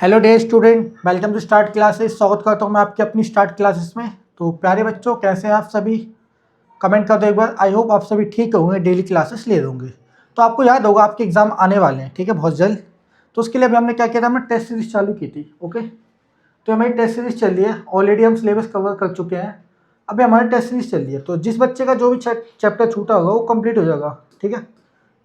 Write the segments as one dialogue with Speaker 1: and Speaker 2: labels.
Speaker 1: Hello dear student, welcome to start classes. स्वागत करता हूँ मैं आपके अपनी स्टार्ट क्लासेस में। तो प्यारे बच्चों, कैसे हैं आप सभी? कमेंट कर दो एक बार। आई होप आप सभी ठीक होंगे, डेली क्लासेस ले होंगे। तो आपको याद होगा आपके एग्जाम आने वाले हैं, ठीक है, बहुत जल्द। तो उसके लिए अभी हमने क्या किया था, हमने टेस्ट सीरीज चालू की थी। ओके, तो हमारी टेस्ट सीरीज चल रही है। ऑलरेडी हम सिलेबस कवर कर चुके हैं, अभी हमारी टेस्ट सीरीज चल रही है। तो जिस बच्चे का जो भी चैप्टर छूटा होगा वो कंप्लीट हो जाएगा, ठीक है।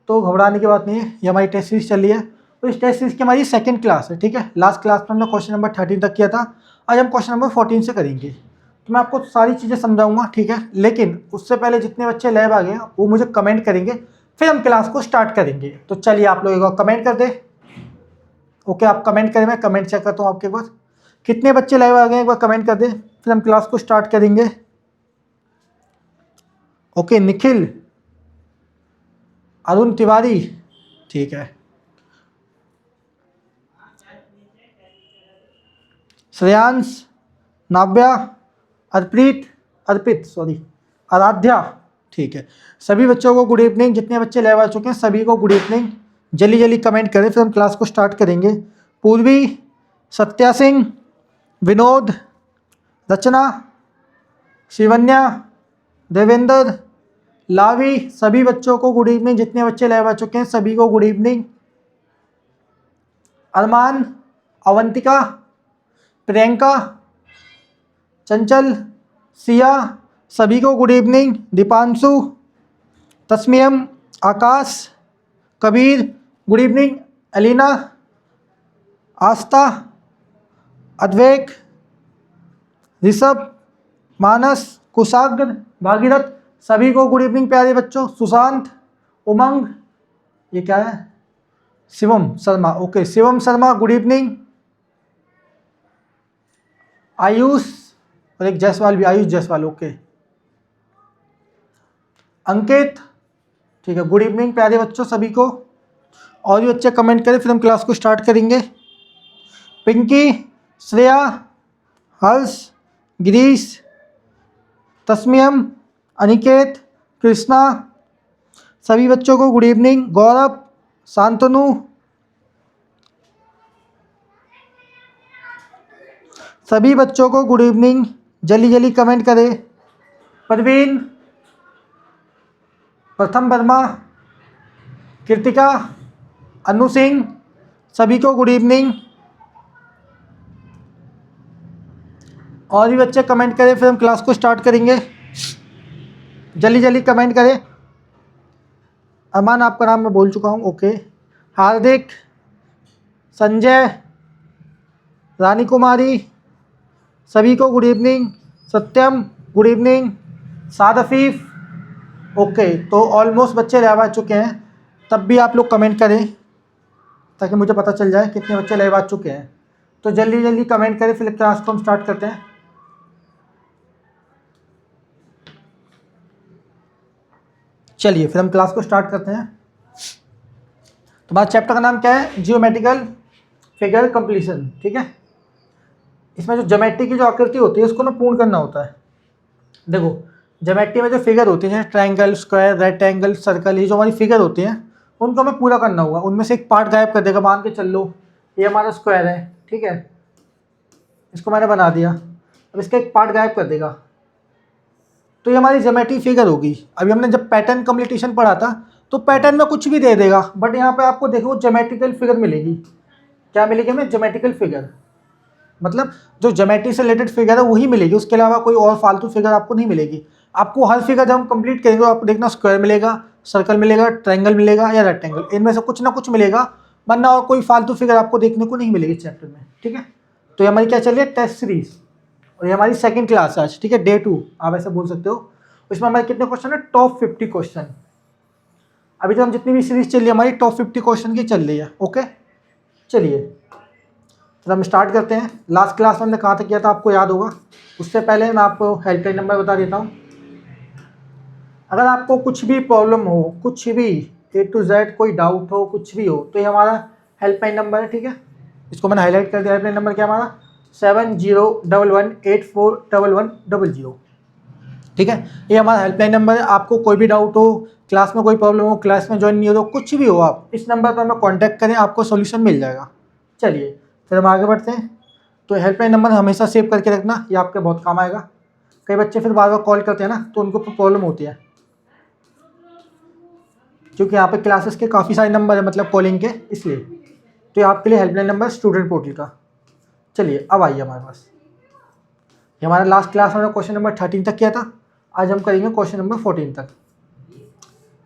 Speaker 1: तो घबराने की बात नहीं है, ये हमारी टेस्ट सीरीज चल रही है। तो इस टेस्ट सीरीज की हमारी सेकंड क्लास है, ठीक है। लास्ट क्लास में हमने क्वेश्चन नंबर 13 तक किया था, आज हम क्वेश्चन नंबर 14 से करेंगे। तो मैं आपको सारी चीज़ें समझाऊंगा, ठीक है। लेकिन उससे पहले जितने बच्चे लैब आ गए वो मुझे कमेंट करेंगे, फिर हम क्लास को स्टार्ट करेंगे। तो चलिए आप लोग एक बार कमेंट कर दे। ओके, आप कमेंट करें, मैं कमेंट चेक करता हूँ आपके पास कितने बच्चे लाइव आ गए, एक बार कमेंट कर दे, फिर हम क्लास को स्टार्ट करेंगे। ओके, निखिल, अरुण तिवारी, ठीक है। श्रेयांश, नाव्या, अर्पित सॉरी, आराध्या, ठीक है। सभी बच्चों को गुड इवनिंग। जितने बच्चे लाइव आ चुके हैं सभी को गुड इवनिंग। जल्दी जल्दी कमेंट करें, फिर हम क्लास को स्टार्ट करेंगे। पूर्वी, सत्या सिंह, विनोद, रचना, शिवन्या, देवेंद्र, लावी, सभी बच्चों को गुड इवनिंग। जितने बच्चे लाइव आ चुके हैं सभी को गुड इवनिंग। अरमान, अवंतिका, प्रियंका, चंचल, सिया, सभी को गुड इवनिंग। दीपांशु, तस्मीम, आकाश, कबीर, गुड इवनिंग। अलीना, आस्था, अद्वैक, ऋषभ, मानस, कुशाग्र, भागीरथ, सभी को गुड इवनिंग प्यारे बच्चों। सुशांत, उमंग, ये क्या है, Shivam Sharma, okay, Shivam Sharma, good evening. Ayush, और एक जायसवाल भी, आयुष जायसवाल, ओके। अंकित, ठीक है, गुड इवनिंग प्यारे बच्चों सभी को। और भी बच्चे कमेंट करें, फिर हम क्लास को स्टार्ट करेंगे। पिंकी, श्रेया, हर्ष, गिरीश, तस्मीम, अनिकेत, कृष्णा, सभी बच्चों को गुड इवनिंग। गौरव, शांतनु, सभी बच्चों को गुड इवनिंग। जल्दी जल्दी कमेंट करें। परवीन, प्रथम वर्मा, कृतिका, अनु सिंह, सभी को गुड इवनिंग। और भी बच्चे कमेंट करें, फिर हम क्लास को स्टार्ट करेंगे। जल्दी जल्दी कमेंट करें। अरमान, आपका नाम मैं बोल चुका हूँ, ओके। हार्दिक, संजय, रानी कुमारी, सभी को गुड इवनिंग। सत्यम, गुड इवनिंग। साद हफीफ, ओके। तो ऑलमोस्ट बच्चे लाइव आ चुके हैं, तब भी आप लोग कमेंट करें ताकि मुझे पता चल जाए कितने बच्चे लाइव आ चुके हैं। तो जल्दी जल्दी कमेंट करें, फिर क्लास को हम स्टार्ट करते हैं। चलिए फिर हम क्लास को स्टार्ट करते हैं। तुम्हारा चैप्टर का नाम क्या है? जियोमेट्रिकल फिगर कंप्लीशन, ठीक है। इसमें जो ज्योमेट्री की जो आकृति होती है उसको ना पूर्ण करना होता है। देखो, ज्योमेट्री में जो फिगर होती है, ट्रायंगल, स्क्वायर, रेक्टेंगल, सर्कल, ये जो हमारी फिगर होती हैं उनको हमें पूरा करना होगा। उनमें से एक पार्ट गायब कर देगा। मान के चल लो ये हमारा स्क्वायर है, ठीक है, इसको मैंने बना दिया, अब इसका एक पार्ट गायब कर देगा, तो ये हमारी ज्योमेट्री फिगर होगी। अभी हमने जब पैटर्न कम्प्लीटेशन पढ़ा था तो पैटर्न में कुछ भी दे देगा, बट यहाँ पे आपको देखो ज्योमेट्रिकल फिगर मिलेगी। क्या मिलेगी हमें? ज्योमेट्रिकल फिगर, मतलब जो ज्योमेट्री से रिलेटेड फिगर है वही मिलेगी, उसके अलावा कोई और फालतू फिगर आपको नहीं मिलेगी। आपको हर फिगर जब हम कंप्लीट करेंगे तो आपको देखना स्क्वायर मिलेगा, सर्कल मिलेगा, ट्रायंगल मिलेगा या रेक्टेंगल, इनमें से कुछ ना कुछ मिलेगा, वरना और कोई फालतू फिगर आपको देखने को नहीं मिलेगी चैप्टर में, ठीक है। तो ये हमारी क्या चल रही है? टेस्ट सीरीज, और ये हमारी सेकंड क्लास है आज, ठीक है, डे 2 आप ऐसा बोल सकते हो। इसमें हमारे कितने क्वेश्चन है? Top 50 question. अभी तक हम जितनी भी सीरीज चल रही है हमारी टॉप 50 क्वेश्चन की चल रही है, ओके। चलिए तो हम स्टार्ट करते हैं। लास्ट क्लास में हमने कहाँ तक किया था आपको याद होगा। उससे पहले मैं आपको हेल्पलाइन नंबर बता देता हूँ। अगर आपको कुछ भी प्रॉब्लम हो, कुछ भी A to Z कोई डाउट हो, कुछ भी हो, तो ये हमारा हेल्पलाइन नंबर है, ठीक है। इसको मैंने हाईलाइट कर दिया। हेल्पलाइन नंबर क्या हमारा? 7011841100, ठीक है। ये हमारा हेल्पलाइन नंबर है। आपको कोई भी डाउट हो, क्लास में कोई प्रॉब्लम हो, क्लास में ज्वाइन नहीं हो तो कुछ भी हो, आप इस नंबर पर हमें कांटेक्ट करें, आपको सॉल्यूशन मिल जाएगा। चलिए फिर हम आगे बढ़ते हैं। तो हेल्पलाइन नंबर हमेशा सेव करके रखना, ये आपके बहुत काम आएगा। कई बच्चे फिर बार बार कॉल करते हैं ना, तो उनको प्रॉब्लम होती है, क्योंकि यहाँ पे क्लासेस के काफ़ी सारे नंबर है, मतलब कॉलिंग के, इसलिए। तो ये आपके लिए हेल्पलाइन नंबर स्टूडेंट पोर्टल का। चलिए अब आइए हमारे पास, ये हमारा लास्ट क्लास में क्वेश्चन नंबर 13 तक किया था। आज हम करेंगे क्वेश्चन नंबर 14 तक।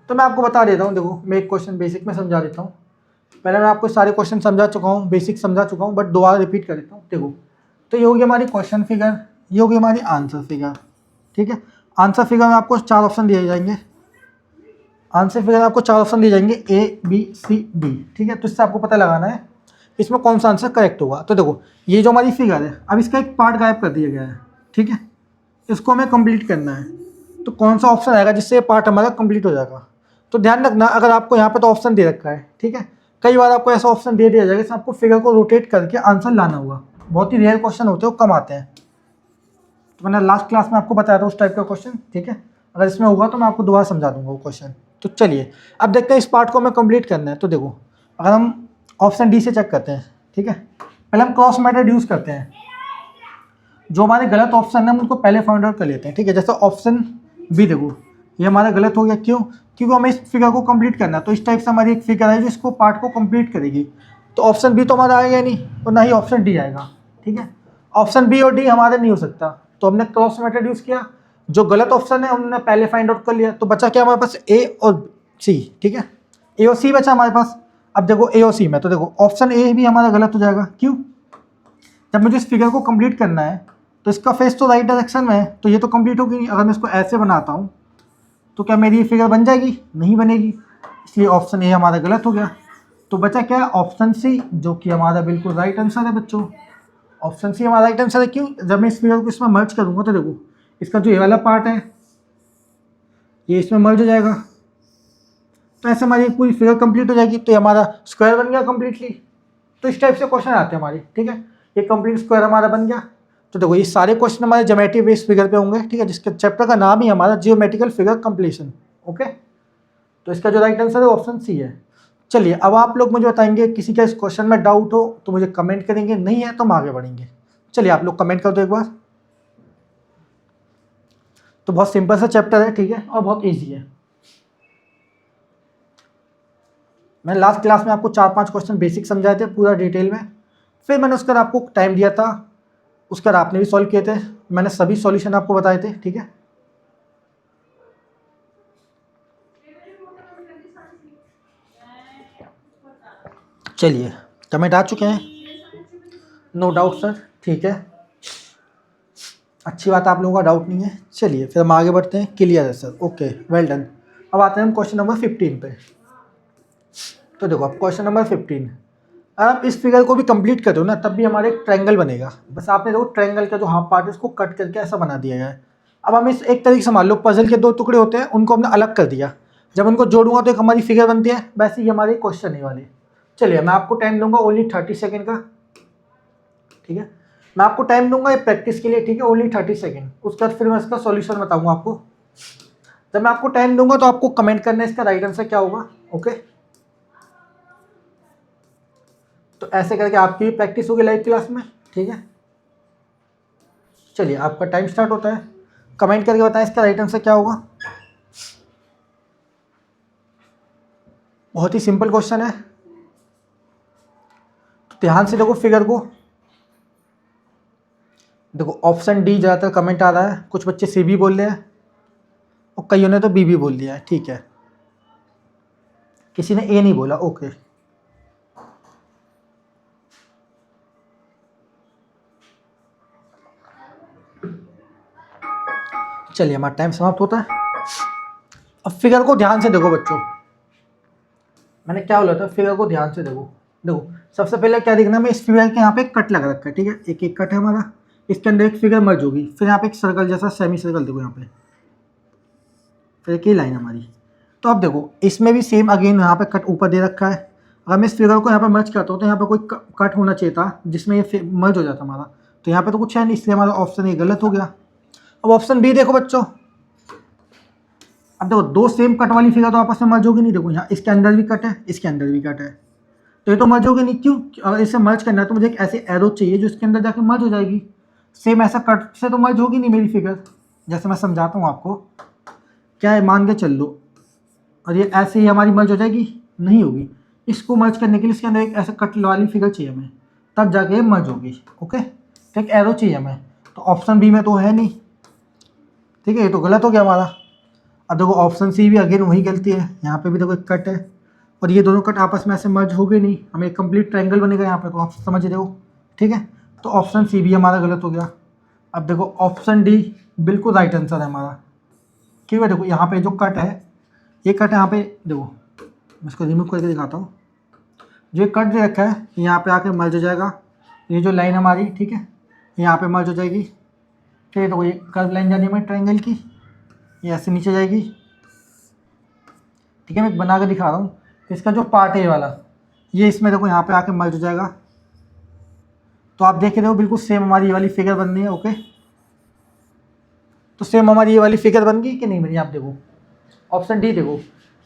Speaker 1: तो मैं आपको बता देता हूँ, देखो मैं एक क्वेश्चन बेसिक में समझा देता हूँ। पहले मैं आपको सारे क्वेश्चन समझा चुका हूँ, बेसिक समझा चुका हूँ, बट दोबारा रिपीट कर देता हूँ। देखो, तो ये होगी हमारी क्वेश्चन फिगर, ये होगी हमारी आंसर फिगर, ठीक है। आंसर फिगर में आपको 4 ऑप्शन दिए जाएंगे। आंसर फिगर में आपको 4 ऑप्शन दिए जाएंगे, ए बी सी डी, ठीक है। तो इससे आपको पता लगाना है इसमें कौन सा आंसर करेक्ट होगा। तो देखो, ये जो हमारी फिगर है, अब इसका एक पार्ट गायब कर दिया गया है, ठीक है। इसको हमें कंप्लीट करना है, तो कौन सा ऑप्शन आएगा जिससे ये पार्ट हमारा कंप्लीट हो जाएगा। तो ध्यान रखना, अगर आपको यहाँ पे तो ऑप्शन दे रखा है, ठीक है, कई बार आपको ऐसा ऑप्शन दे दिया जाएगा, आपको फिगर को रोटेट करके आंसर लाना होगा। बहुत ही रेयर क्वेश्चन होते हैं, वो कम आते हैं। तो मैंने लास्ट क्लास में आपको बताया था उस टाइप का क्वेश्चन, ठीक है। अगर इसमें होगा तो मैं आपको दोबारा समझा दूंगा वो क्वेश्चन। तो चलिए अब देखते हैं इस पार्ट को हमें कंप्लीट करना है। तो देखो, अगर हम ऑप्शन डी से चेक करते हैं, ठीक है, पहले हम क्रॉस मेथड यूज़ करते हैं। जो हमारे गलत ऑप्शन है हम उनको पहले फाइंड आउट कर लेते हैं, ठीक है। जैसे ऑप्शन बी, देखो ये हमारा गलत हो गया, क्यों? क्योंकि हमें इस फिगर को कंप्लीट करना है। तो इस टाइप से हमारी एक फिगर है जो इसको पार्ट को कंप्लीट करेगी। तो ऑप्शन बी तो हमारा आएगा नहीं, और ना ही ऑप्शन डी आएगा, ठीक है। ऑप्शन बी और डी हमारे नहीं हो सकता, तो हमने क्रॉस मेथड यूज़ किया। जो गलत ऑप्शन है हमने पहले फाइंड आउट कर लिया। तो बचा क्या हमारे पास? ए और सी, ठीक है। ए और सी बचा हमारे पास। अब देखो ए और सी में, तो देखो ऑप्शन ए भी हमारा गलत हो जाएगा, क्यों? जब मुझे इस फिगर को कंप्लीट करना है तो इसका फेस तो राइट डायरेक्शन में है, तो ये तो कंप्लीट होगी नहीं। अगर मैं इसको ऐसे बनाता हूँ तो क्या मेरी ये फिगर बन जाएगी? नहीं बनेगी, इसलिए ऑप्शन ए हमारा गलत हो गया। तो बचा क्या? ऑप्शन सी, जो कि हमारा बिल्कुल राइट आंसर है बच्चों। ऑप्शन सी हमारा राइट आंसर है, क्यों? जब मैं इस फिगर को इसमें मर्ज करूँगा तो देखो इसका जो ये वाला पार्ट है ये इसमें मर्ज हो जाएगा, तो ऐसे हमारी पूरी फिगर कंप्लीट हो जाएगी। तो ये हमारा स्क्वायर बन गया कम्प्लीटली। तो इस टाइप से क्वेश्चन आते हैं हमारे, ठीक है। ये कंप्लीट स्क्वायर हमारा बन गया। तो देखो ये सारे क्वेश्चन हमारे ज्योमेट्री बेस्ड फिगर पे होंगे, ठीक है, जिसके चैप्टर का नाम ही हमारा जियोमेट्रिकल फिगर कंप्लीशन, ओके। तो इसका जो राइट आंसर है ऑप्शन सी है। चलिए अब आप लोग मुझे बताएंगे, किसी का इस क्वेश्चन में डाउट हो तो मुझे कमेंट करेंगे, नहीं है तो हम आगे बढ़ेंगे। चलिए आप लोग कमेंट कर दो एक बार। तो बहुत सिंपल सा चैप्टर है, ठीक है, और बहुत ईजी है। मैंने लास्ट क्लास में आपको 4-5 क्वेश्चन बेसिक समझाए थे पूरा डिटेल में, फिर मैंने उसका आपको टाइम दिया था, उसका आपने भी सॉल्व किए थे, मैंने सभी सॉल्यूशन आपको बताए थे, ठीक है। चलिए कमेंट आ चुके हैं, नो डाउट सर, ठीक है, अच्छी बात, आप लोगों का डाउट नहीं है। चलिए फिर हम आगे बढ़ते हैं, क्लियर है सर, ओके, वेल डन। अब आते हैं हम क्वेश्चन नंबर 15 पे। तो देखो अब क्वेश्चन नंबर 15, अगर आप इस फिगर को भी कंप्लीट कर दो ना तब भी हमारे एक ट्रायंगल बनेगा। बस आपने देखो ट्रायंगल का जो हाफ पार्ट है उसको कट करके ऐसा बना दिया है। अब हम इस एक तरीके से मान लो पजल के 2 टुकड़े होते हैं, उनको हमने अलग कर दिया। जब उनको जोड़ूंगा तो एक हमारी फिगर बनती है, वैसे ही हमारी क्वेश्चन ही वाली। चलिए मैं आपको टाइम दूंगा ओनली 30 सेकेंड का, ठीक है। मैं आपको टाइम दूंगा ये प्रैक्टिस के लिए, ठीक है, ओनली 30 सेकेंड। उसके बाद फिर मैं इसका सॉल्यूशन बताऊंगा आपको। जब मैं आपको टाइम दूंगा तो आपको कमेंट करना है इसका राइट आंसर क्या होगा, ओके। तो ऐसे करके आपकी भी प्रैक्टिस होगी लाइव क्लास में, ठीक है। चलिए आपका टाइम स्टार्ट होता है, कमेंट करके बताएं इसका राइट आंसर क्या होगा। बहुत ही सिंपल क्वेश्चन है, तो ध्यान से देखो फिगर को। देखो ऑप्शन डी ज़्यादातर कमेंट आ रहा है, कुछ बच्चे सी भी बोल रहे हैं और कईयों ने तो बी भी बोल दिया है, ठीक है, किसी ने ए नहीं बोला, ओके। चलिए हमारा टाइम समाप्त होता है। अब फिगर को ध्यान से देखो बच्चों, मैंने क्या बोला था, फिगर को ध्यान से देखो। देखो सबसे पहले क्या देखना, मैं इस फिगर के यहाँ पे एक कट लगा रखा है, ठीक है, एक एक कट है हमारा, इसके अंदर एक फिगर मर्ज होगी। फिर यहाँ पे एक सर्कल जैसा सेमी सर्कल देखो यहाँ पे, फिर एक ही लाइन हमारी। तो अब देखो इसमें भी सेम अगेन यहाँ पे कट ऊपर दे रखा है। अगर मैं इस फिगर को यहाँ पे मर्ज करता हूँ तो यहाँ पे कोई कट होना चाहिए था जिसमें ये मर्ज हो जाता हमारा, तो यहाँ पे तो कुछ है नहीं, इसलिए हमारा ऑप्शन ये गलत हो गया। अब ऑप्शन बी देखो बच्चों, अब देखो 2 सेम कट वाली फिगर तो आपस में मर्ज होगी नहीं। देखो यहाँ इसके अंदर भी कट है, इसके अंदर भी कट है, तो ये तो मर्ज होगी नहीं, क्यों? अगर इसे मर्ज करना है तो मुझे एक ऐसे एरो चाहिए जो इसके अंदर जाके मर्ज हो जाएगी। सेम ऐसा कट से तो मर्ज होगी नहीं मेरी फिगर। जैसे मैं समझाता हूँ आपको, क्या है, मान के चल लो, और ये ऐसे ही हमारी मर्ज हो जाएगी, नहीं होगी। इसको मर्ज करने के लिए इसके अंदर एक ऐसे कट वाली फिगर चाहिए हमें, तब जाके ये मर्ज होगी। ओके, तो एक एरो चाहिए हमें, तो ऑप्शन बी में तो है नहीं, ठीक है, ये तो गलत हो गया हमारा। अब देखो ऑप्शन सी भी अगेन वही गलती है, यहाँ पे भी देखो एक कट है, और ये दोनों कट आपस में ऐसे मर्ज हो गए नहीं, हमें एक कंप्लीट ट्रायंगल बनेगा यहाँ पे, तो आप समझ रहे हो, ठीक है। तो ऑप्शन सी भी हमारा गलत हो गया। अब देखो ऑप्शन डी बिल्कुल राइट आंसर है हमारा, क्यों है, देखो यहाँ पे जो कट है, ये कट यहाँ पे देखो, मैं इसको रिमूव करके दिखाता हूँ। जो कट दे रखा है यहाँ पे आके मर्ज हो जाएगा, ये जो लाइन हमारी, ठीक है, यहाँ पे मर्ज हो जाएगी, ठीक है। तो ये कर्व लाइन जानी है ट्रायंगल की, ये ऐसे नीचे जाएगी, ठीक है। मैं बना के दिखा रहा हूँ, इसका जो पार्ट है ये वाला, ये इसमें देखो यहाँ पे आके मर्ज हो जाएगा। तो आप देख रहे हो बिल्कुल सेम हमारी ये वाली फिगर बन रही है। ओके, तो सेम हमारी ये वाली फिगर बन गई कि नहीं बनी? आप देखो ऑप्शन डी, देखो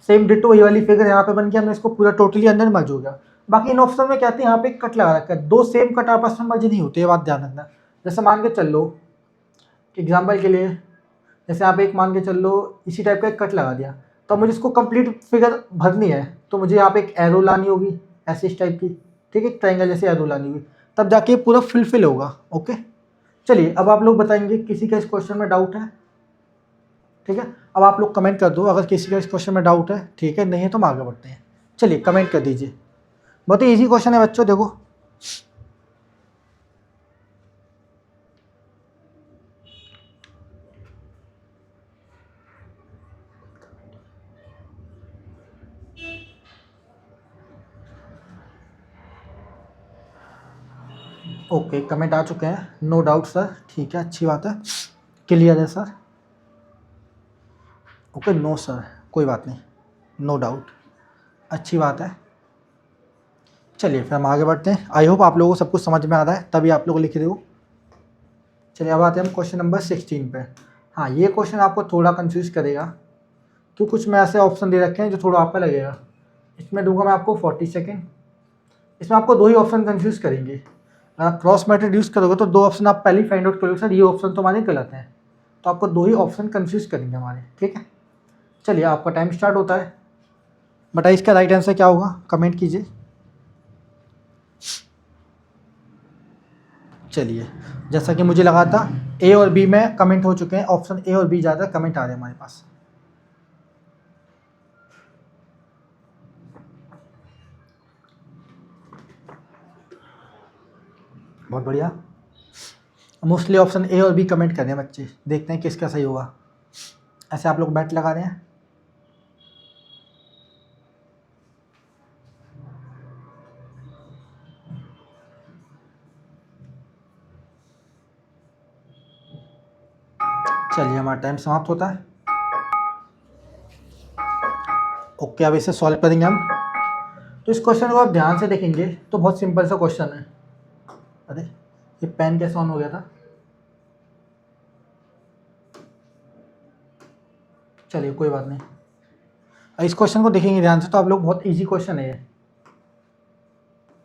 Speaker 1: सेम डिटो ये वाली फिगर यहाँ पे बन गया, हमने इसको पूरा टोटली अंदर मर्ज हो गया। बाकी इन ऑप्शन में कहते हैं यहाँ पे कट लगा रखा है, दो सेम कट आपस में मर्ज नहीं होते, ये बात ध्यान रखना। जैसे मान के चल लो एग्जाम्पल के लिए, जैसे आप एक मान के चल लो इसी टाइप का एक कट लगा दिया, तो मुझे इसको कंप्लीट फिगर भरनी है, तो मुझे यहाँ पे एक एरो लानी होगी ऐसे इस टाइप की, ठीक है, ट्रायंगल जैसे एरो लानी होगी, तब जाके पूरा फिल होगा। ओके, चलिए अब आप लोग बताएंगे किसी का इस क्वेश्चन में डाउट है, ठीक है। अब आप लोग कमेंट कर दो अगर किसी का इस क्वेश्चन में डाउट है, ठीक है, नहीं है तो हम आगे बढ़ते हैं। चलिए कमेंट कर दीजिए, बहुत ही ईजी क्वेश्चन है बच्चों, देखो। ओके, कमेंट आ चुके हैं, नो डाउट सर, ठीक है, अच्छी बात है, क्लियर है सर। ओके, नो सर, कोई बात नहीं, नो डाउट, अच्छी बात है। चलिए फिर हम आगे बढ़ते हैं। आई होप आप लोगों को सब कुछ समझ में आ रहा है, तभी आप लोग लिख रहे हो। चलिए अब आते हैं हम क्वेश्चन नंबर 16 पे। हाँ, ये क्वेश्चन आपको थोड़ा कंफ्यूज करेगा, क्योंकि कुछ में ऐसे ऑप्शन दे रखे हैं जो थोड़ा आपका लगेगा। इसमें दूंगा मैं आपको 40 सेकेंड। इसमें आपको दो ही ऑप्शन कंफ्यूज करेंगे। अगर आप क्रॉस मैथड यूज़ करोगे तो दो ऑप्शन आप पहले ही फाइंड आउट करोगे, सर ये ऑप्शन तो हमारे गलत हैं, तो आपको दो ही ऑप्शन कंफ्यूज करेंगे हमारे, ठीक है। चलिए आपका टाइम स्टार्ट होता है, बताइए इसका राइट आंसर क्या होगा, कमेंट कीजिए। चलिए, जैसा कि मुझे लगा था, ए और बी में कमेंट हो चुके हैं, ऑप्शन ए और बी ज़्यादा कमेंट आ रहे हैं हमारे पास। बहुत बढ़िया, मोस्टली ऑप्शन ए और बी कमेंट कर रहे हैं बच्चे, देखते हैं किसका सही होगा। ऐसे आप लोग बैट लगा रहे हैं। चलिए हमारा टाइम समाप्त होता है। ओके, अब इसे सॉल्व करेंगे हम। तो इस क्वेश्चन को आप ध्यान से देखेंगे तो बहुत सिंपल सा क्वेश्चन है। अरे ये पेन कैसे ऑन हो गया था? चलिए कोई बात नहीं, इस क्वेश्चन को देखेंगे ध्यान से तो आप लोग, बहुत इजी क्वेश्चन है ये।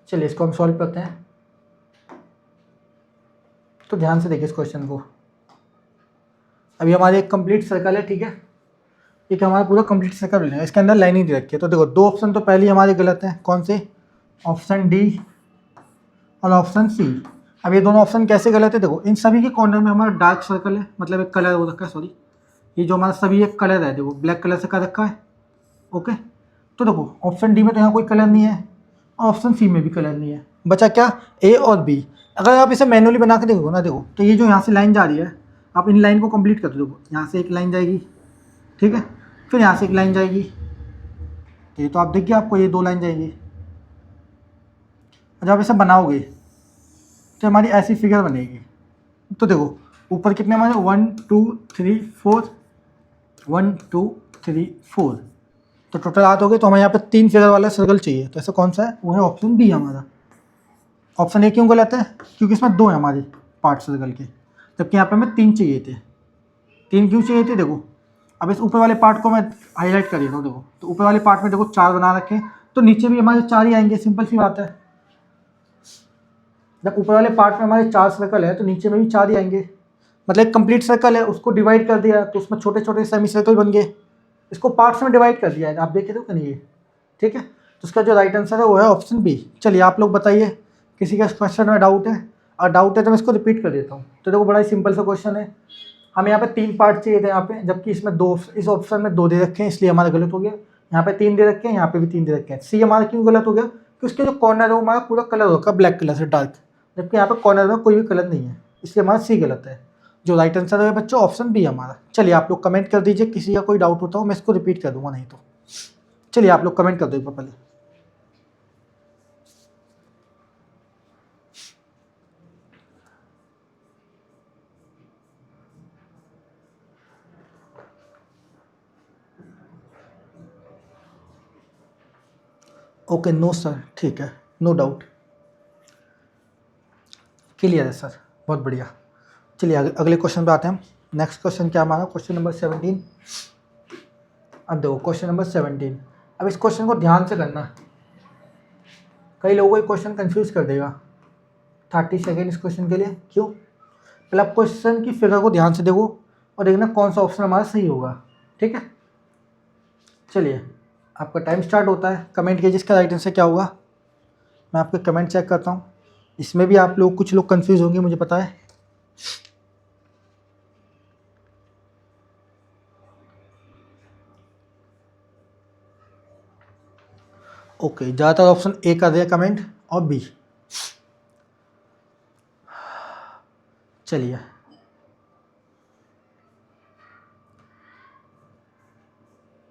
Speaker 1: चलिए इसको हम सॉल्व करते हैं, तो ध्यान से देखिए इस क्वेश्चन को। अभी हमारे एक कंप्लीट सर्कल है, ठीक है, एक हमारा पूरा कंप्लीट सर्कल बनेगा, इसके अंदर लाइनिंग दे रखी है। तो देखो दो ऑप्शन तो पहले ही हमारे गलत हैं, कौन से? ऑप्शन डी और ऑप्शन सी। अब ये दोनों ऑप्शन कैसे गलत है? देखो इन सभी के कॉर्नर में हमारा डार्क सर्कल है, मतलब एक कलर हो रखा है, सॉरी, ये जो हमारा सभी एक कलर है, देखो ब्लैक कलर से कर रखा है। ओके, तो देखो ऑप्शन डी में तो यहाँ कोई कलर नहीं है, ऑप्शन सी में भी कलर नहीं है, बचा क्या? ए और बी। अगर आप इसे मैनुअली बना के देखो ना, देखो तो ये जो यहाँ से लाइन जा रही है, आप इन लाइन को कंप्लीट कर दो। देखो यहाँ से एक लाइन जाएगी, ठीक है, फिर यहाँ से एक लाइन जाएगी, तो ये तो आप देखिए आपको ये दो लाइन जाएगी। जब आप इसे बनाओगे तो हमारी ऐसी फिगर बनेगी। तो देखो ऊपर कितने हमारे 1 2 3 4, 1 2 3 4, तो टोटल 8 हो गए। तो हमें यहाँ पे 3 फिगर वाला सर्कल चाहिए, तो ऐसा कौन सा है? वो है ऑप्शन बी हमारा। ऑप्शन ए क्यों गलत है? क्योंकि इसमें 2 है हमारे पार्ट सर्कल के, जबकि यहाँ पे हमें 3 चाहिए थे। 3 क्यों चाहिए थे? देखो अब इस ऊपर वाले पार्ट को मैं हाईलाइट कर देता हूँ। देखो तो ऊपर वाले पार्ट में देखो 4 बना रखे हैं, तो नीचे भी हमारे 4 ही आएंगे, सिंपल सी बात है। जब ऊपर वाले पार्ट में हमारे 4 सर्कल है तो नीचे में भी 4 ही आएंगे। मतलब एक कंप्लीट सर्कल है, उसको डिवाइड कर दिया तो उसमें छोटे छोटे सेमी सर्कल बन गए, इसको पार्ट्स में डिवाइड कर दिया है, आप देखे तो कि नहीं ये, ठीक है। तो उसका जो राइट आंसर है वो है ऑप्शन बी। चलिए आप लोग बताइए, किसी का क्वेश्चन में डाउट है? और डाउट है तो मैं इसको रिपीट कर देता हूँ। तो देखो बड़ा ही सिंपल सा क्वेश्चन है, हमें यहाँ पे 3 पार्ट चाहिए थे यहाँ पे, जबकि इसमें 2, इस ऑप्शन में 2 दे रखे हैं, इसलिए हमारा गलत हो गया। यहाँ पे 3 दे रखे हैं, यहाँ पे भी 3 दे रखे हैं। सी हमारा क्यों गलत हो गया? कि उसके जो कॉर्नर है वो हमारा पूरा कलर होगा ब्लैक कलर से डार्क, जबकि यहाँ पे कॉर्नर में कोई भी कलर नहीं है, इसलिए हमारा सी गलत है। जो राइट आंसर है बच्चों ऑप्शन बी हमारा। चलिए आप लोग कमेंट कर दीजिए, किसी का कोई डाउट होता हो मैं इसको रिपीट कर दूंगा नहीं तो। चलिए आप लोग कमेंट कर दो एक बार पहले। ओके नो सर, ठीक है, नो डाउट, क्लियर है सर, बहुत बढ़िया। चलिए अगले क्वेश्चन पे आते हैं हम। नेक्स्ट क्वेश्चन क्या हमारा, क्वेश्चन नंबर 17। अब देखो क्वेश्चन नंबर 17, अब इस क्वेश्चन को ध्यान से करना, कई लोगों को ये क्वेश्चन कंफ्यूज कर देगा। 30 सेकेंड इस क्वेश्चन के लिए। क्यों? पहले आप क्वेश्चन की फिगर को ध्यान से देखो और देखना कौन सा ऑप्शन हमारा सही होगा, ठीक है। चलिए आपका टाइम स्टार्ट होता है, कमेंट कीजिए इसका राइट आंसर क्या होगा। मैं आपके कमेंट चेक करता हूँ, इसमें भी आप लोग कुछ लोग कंफ्यूज होंगे मुझे पता है। ओके ज़्यादातर ऑप्शन ए कर दिया कमेंट और बी। चलिए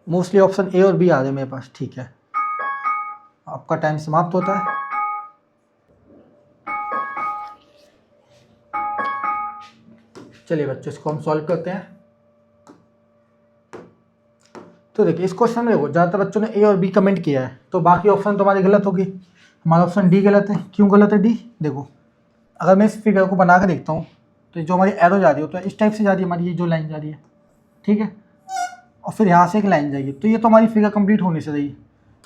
Speaker 1: मोस्टली ऑप्शन ए और बी आ रहे हैं मेरे पास, ठीक है। आपका टाइम समाप्त होता है। चलिए बच्चों इसको हम सॉल्व करते हैं। तो देखिए इस क्वेश्चन में देखो ज़्यादातर बच्चों ने ए और बी कमेंट किया है, तो बाकी ऑप्शन तो हमारी गलत होगी। हमारा ऑप्शन डी गलत है। क्यों गलत है डी? देखो अगर मैं इस फिगर को बना के देखता हूँ तो जो हमारी एरो जा रही हो तो इस टाइप से जा रही है हमारी, ये जो लाइन जा रही है, ठीक है, और फिर यहाँ से एक लाइन जाएगी, तो ये तो हमारी फिगर कंप्लीट होनी से रही।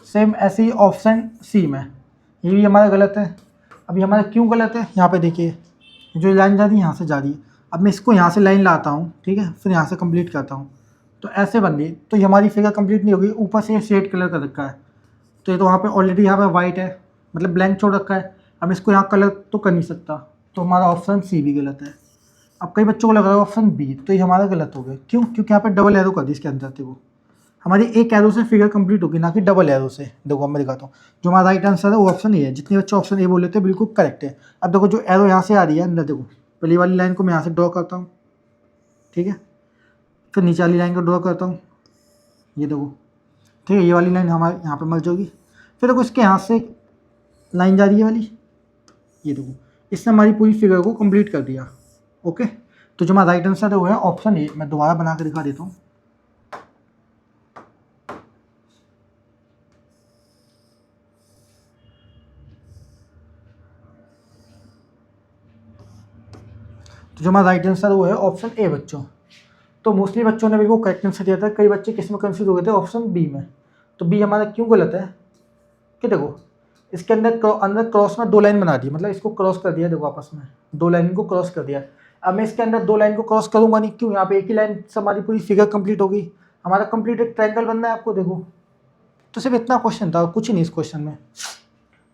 Speaker 1: सेम ऐसे ही ऑप्शन सी में, ये भी हमारा गलत है। अभी हमारा क्यों गलत है? यहाँ पे देखिए जो लाइन जा रही है यहाँ से जा रही है, अब मैं इसको यहाँ से लाइन लाता हूँ, ठीक है, फिर यहाँ से कंप्लीट करता हूँ तो ऐसे बन रही, तो ये हमारी फिगर कंप्लीट नहीं होगी। ऊपर से ये शेड कलर कर रखा है, तो ये तो वहाँ पे ऑलरेडी यहाँ पे वाइट है, मतलब ब्लैंक छोड़ रखा है। अब इसको यहाँ कलर तो कर नहीं सकता, तो हमारा ऑप्शन सी भी गलत है। अब कई बच्चों को लग रहा है ऑप्शन बी, तो ये हमारा गलत हो गया। क्यों? क्योंकि यहाँ पे डबल एरो कर दी इसके अंदर थी, वो हमारी एक एरो से फिगर कंप्लीट होगी, ना कि डबल एरो से। देखो मैं दिखाता हूँ, जो हमारा राइट आंसर है वो ऑप्शन ए है। जितने बच्चे ऑप्शन ए बोले थे बिल्कुल करेक्ट है। अब देखो जो एरो यहाँ से आ रही है अंदर, देखो पहली वाली लाइन को मैं यहाँ से ड्रॉ करता हूँ, ठीक है, फिर नीचे वाली लाइन को ड्रॉ करता हूँ, ये देखो, ठीक है, ये वाली लाइन हमारे यहाँ पे मर्ज होगी। फिर देखो इसके यहाँ से लाइन जा रही है वाली, ये देखो, इसने हमारी पूरी फिगर को कंप्लीट कर दिया। ओके, तो जो हमारा राइट आंसर है वो है ऑप्शन ए। मैं दोबारा बना के दिखा देता हूँ। तो जो हमारा राइट आंसर वो है ऑप्शन ए बच्चों। तो मोस्टली बच्चों ने बिल्कुल करेक्ट आंसर दिया था, कई बच्चे किस में कंफ्यूज हो गए थे, ऑप्शन बी में। तो बी हमारा क्यों गलत है कि देखो इसके अंदर क्रॉस में 2 लाइन बना दी, मतलब इसको क्रॉस कर दिया, देखो आपस में 2 लाइन को क्रॉस कर दिया। अब मैं इसके अंदर 2 लाइन को क्रॉस करूंगा नहीं, क्यों? यहाँ पे एक ही लाइन से हमारी पूरी फिगर कंप्लीट होगी, हमारा कंप्लीट एक ट्रायंगल बनना है आपको, देखो। तो सिर्फ इतना क्वेश्चन था, कुछ ही नहीं इस क्वेश्चन में।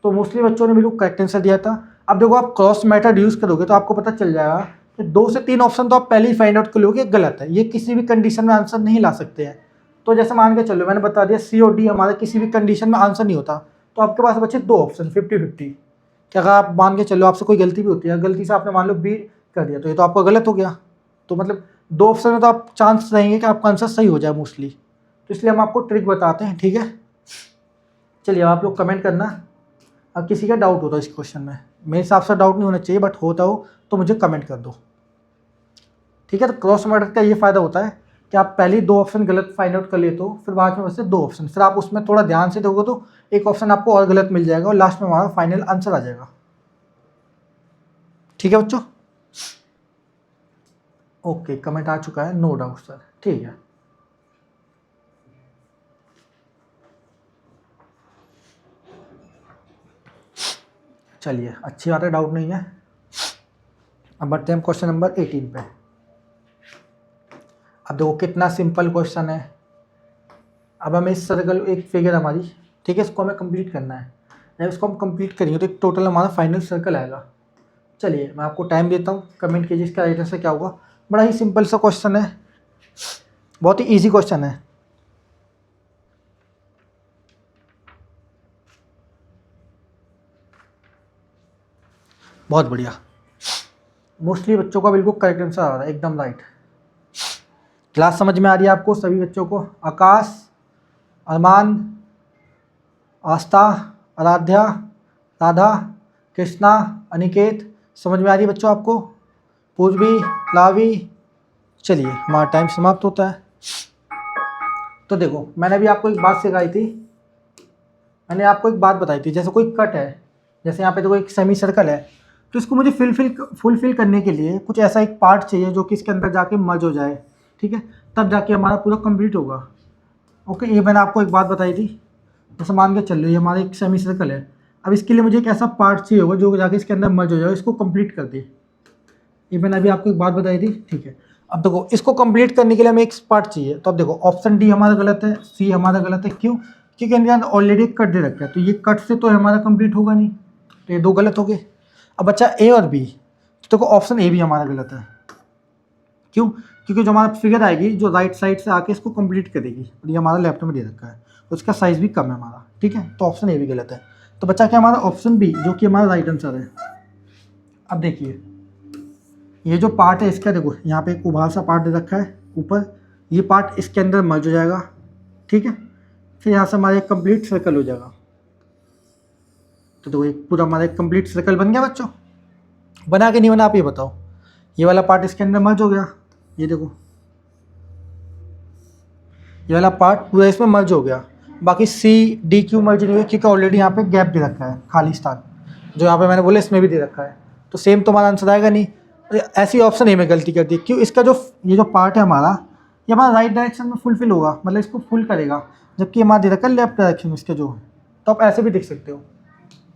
Speaker 1: तो मोस्टली बच्चों ने बिल्कुल करेक्ट आंसर दिया था। अब देखो आप क्रॉस मेथड यूज़ करोगे तो आपको पता चल जाएगा कि 2 से 3 ऑप्शन तो आप पहले ही फाइंड आउट कर लोगे गलत है, ये किसी भी कंडीशन में आंसर नहीं ला सकते हैं। तो जैसे मान के चलो मैंने बता दिया सी और डी हमारा किसी भी कंडीशन में आंसर नहीं होता, तो आपके पास बचे 2 ऑप्शन 50-50। कि अगर आप मान के चलो आपसे कोई गलती भी होती है, गलती से आपने मान लो बी कर दिया, तो ये तो आपका गलत हो गया। तो मतलब 2 ऑप्शन में तो आप चांस रहेंगे कि आपका आंसर सही हो जाए मोस्टली। तो इसलिए हम आपको ट्रिक बताते हैं, ठीक है। चलिए आप लोग कमेंट करना अब किसी का डाउट होता है इस क्वेश्चन में। मेरे हिसाब से डाउट नहीं होना चाहिए, बट होता हो तो मुझे कमेंट कर दो, ठीक है। तो क्रॉस मेथड का ये फ़ायदा होता है कि आप पहले 2 ऑप्शन गलत फाइंड आउट कर लेते हो, फिर बाद में बचते 2 ऑप्शन, फिर आप उसमें थोड़ा ध्यान से देखोगे तो एक ऑप्शन आपको और गलत मिल जाएगा और लास्ट में हमारा फाइनल आंसर आ जाएगा, ठीक है बच्चों। ओके कमेंट आ चुका है, नो डाउट सर, ठीक है। चलिए अच्छी बात है, डाउट नहीं है। अब बढ़ते हैं हम क्वेश्चन नंबर 18 पे। अब देखो कितना सिंपल क्वेश्चन है। अब हमें इस सर्कल एक फिगर हमारी, ठीक है, इसको हमें कंप्लीट करना है। जब इसको हम कंप्लीट करेंगे तो एक टोटल हमारा फाइनल सर्कल आएगा। चलिए मैं आपको टाइम देता हूँ, कमेंट कीजिए इसका राइट आंसर क्या होगा। बड़ा ही सिंपल सा क्वेश्चन है, बहुत ही इजी क्वेश्चन है। बहुत बढ़िया, मोस्टली बच्चों का बिल्कुल करेक्ट आंसर आ रहा है, एकदम राइट। क्लास समझ में आ रही है आपको सभी बच्चों को? आकाश, अरमान, आस्था, आराध्या, राधा, कृष्णा, अनिकेत, समझ में आ रही है बच्चों आपको? पूर्वी, लावी। चलिए हमारा टाइम समाप्त होता है। तो देखो मैंने अभी आपको एक बात सिखाई थी, मैंने आपको एक बात बताई थी, जैसे कोई कट है, जैसे यहाँ पे देखो एक सेमी सर्कल है, तो इसको मुझे फुलफिल करने के लिए कुछ ऐसा एक पार्ट चाहिए जो कि इसके अंदर जाके मर्ज हो जाए, ठीक है, तब जाके हमारा पूरा कंप्लीट होगा। ओके, ये मैंने आपको एक बात बताई थी। जैसे मान के चल रही है हमारा एक सेमी सर्कल है, अब इसके लिए मुझे एक ऐसा पार्ट चाहिए होगा जो जाके इसके अंदर मर्ज हो जाए, इसको कंप्लीट कर दे। ये मैंने अभी आपको एक बात बताई थी, ठीक है। अब देखो इसको कंप्लीट करने के लिए हमें एक पार्ट चाहिए, तो अब देखो ऑप्शन डी हमारा गलत है, सी हमारा गलत है। क्यों? क्योंकि इनके अंदर ऑलरेडी एक कट दे रखा है, तो ये कट से तो हमारा कंप्लीट होगा नहीं, तो ये दो गलत हो गए। अब बच्चा ए और बी, तो देखो ऑप्शन ए भी हमारा गलत है। क्यों? क्योंकि जो हमारा फिगर आएगी जो राइट साइड से आके इसको कंप्लीट करेगी, और ये हमारा लेफ्ट में दे रखा है, उसका साइज भी कम है हमारा, ठीक है, तो ऑप्शन ए भी गलत है। तो बच्चा क्या हमारा ऑप्शन बी जो कि हमारा राइट आंसर है। अब देखिए ये जो पार्ट है इसका, देखो यहाँ पे एक उभार सा पार्ट दे रखा है ऊपर, ये पार्ट इसके अंदर मर्ज हो जाएगा, ठीक है, फिर यहाँ से हमारा एक कंप्लीट सर्कल हो जाएगा। तो देखो एक पूरा हमारा एक कंप्लीट सर्कल बन गया बच्चों। बना के नहीं बना आप ये बताओ। ये वाला पार्ट इसके अंदर मर्ज हो गया, ये देखो ये वाला पार्ट पूरा इसमें मर्ज हो गया। बाकी सी डी क्यू मर्ज नहीं हुआ क्योंकि ऑलरेडी यहाँ पे गैप दे रखा है, खाली स्थान जो यहाँ पे मैंने बोला इसमें भी दे रखा है, तो सेम तो हमारा आंसर आएगा नहीं। ऐसी ऑप्शन ए में गलती कर दी। क्यों? इसका जो ये जो पार्ट है हमारा, ये हमारा राइट डायरेक्शन में फुलफिल होगा, मतलब इसको फुल करेगा, जबकि हमारा दे रखा है लेफ्ट डायरेक्शन में इसके जो है, तो आप ऐसे भी देख सकते हो।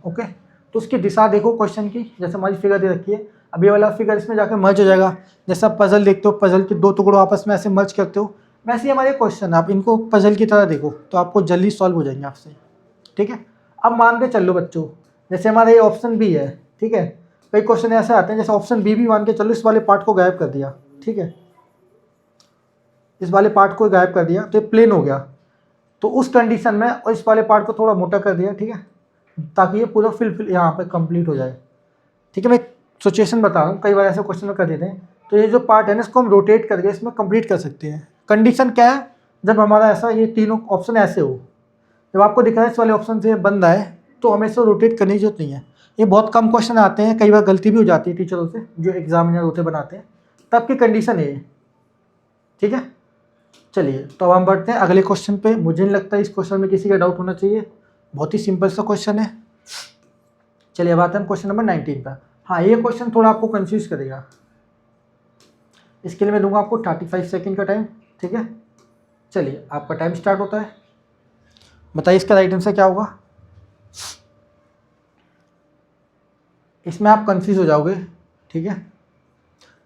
Speaker 1: ओके, तो उसकी दिशा देखो क्वेश्चन की, जैसे हमारी फिगर दे रखी है, अब ये वाला फिगर इसमें जाकर मर्ज हो जाएगा। जैसे आप पजल देखते हो, पजल के दो टुकड़ों आपस में ऐसे मर्ज करते हो, वैसे ही हमारे क्वेश्चन आप इनको पजल की तरह देखो तो आपको जल्दी सॉल्व हो जाएंगे आपसे, ठीक है। अब मान के चलो बच्चों, जैसे हमारा ये ऑप्शन बी है, ठीक है, कई क्वेश्चन ऐसे आते हैं जैसे ऑप्शन बी भी मान के चलो इस वाले पार्ट को गायब कर दिया, ठीक है, इस वाले पार्ट को गायब कर दिया तो ये प्लेन हो गया, तो उस कंडीशन में और इस वाले पार्ट को थोड़ा मोटा कर दिया, ठीक है, ताकि ये पूरा फिल यहाँ पे कंप्लीट हो जाए, ठीक है। मैं सिचुएशन बता रहा हूँ, कई बार ऐसे क्वेश्चन में कर देते हैं, तो ये जो पार्ट है ना इसको हम रोटेट करके इसमें कंप्लीट कर सकते हैं। कंडीशन क्या है? जब हमारा ऐसा ये तीनों ऑप्शन ऐसे हो, जब आपको दिख रहा है इस वाले ऑप्शन से बंद है तो हमें इसको रोटेट करने की जरूरत नहीं है। ये बहुत कम क्वेश्चन आते हैं, कई बार गलती भी हो जाती है टीचरों से जो एग्जामिनर होते बनाते हैं, तब की कंडीशन ये, ठीक है। चलिए तो अब हम बढ़ते हैं अगले क्वेश्चन पे। मुझे नहीं लगता इस क्वेश्चन में किसी का डाउट होना चाहिए, बहुत ही सिंपल सा क्वेश्चन है। चलिए अब आते हैं क्वेश्चन नंबर 19 पर। हाँ, ये क्वेश्चन थोड़ा आपको कंफ्यूज करेगा, इसके लिए मैं दूंगा आपको 35 सेकंड का टाइम, ठीक है। चलिए आपका टाइम स्टार्ट होता है, बताइए इसका राइट आंसर क्या होगा। इसमें आप कंफ्यूज हो जाओगे, ठीक है,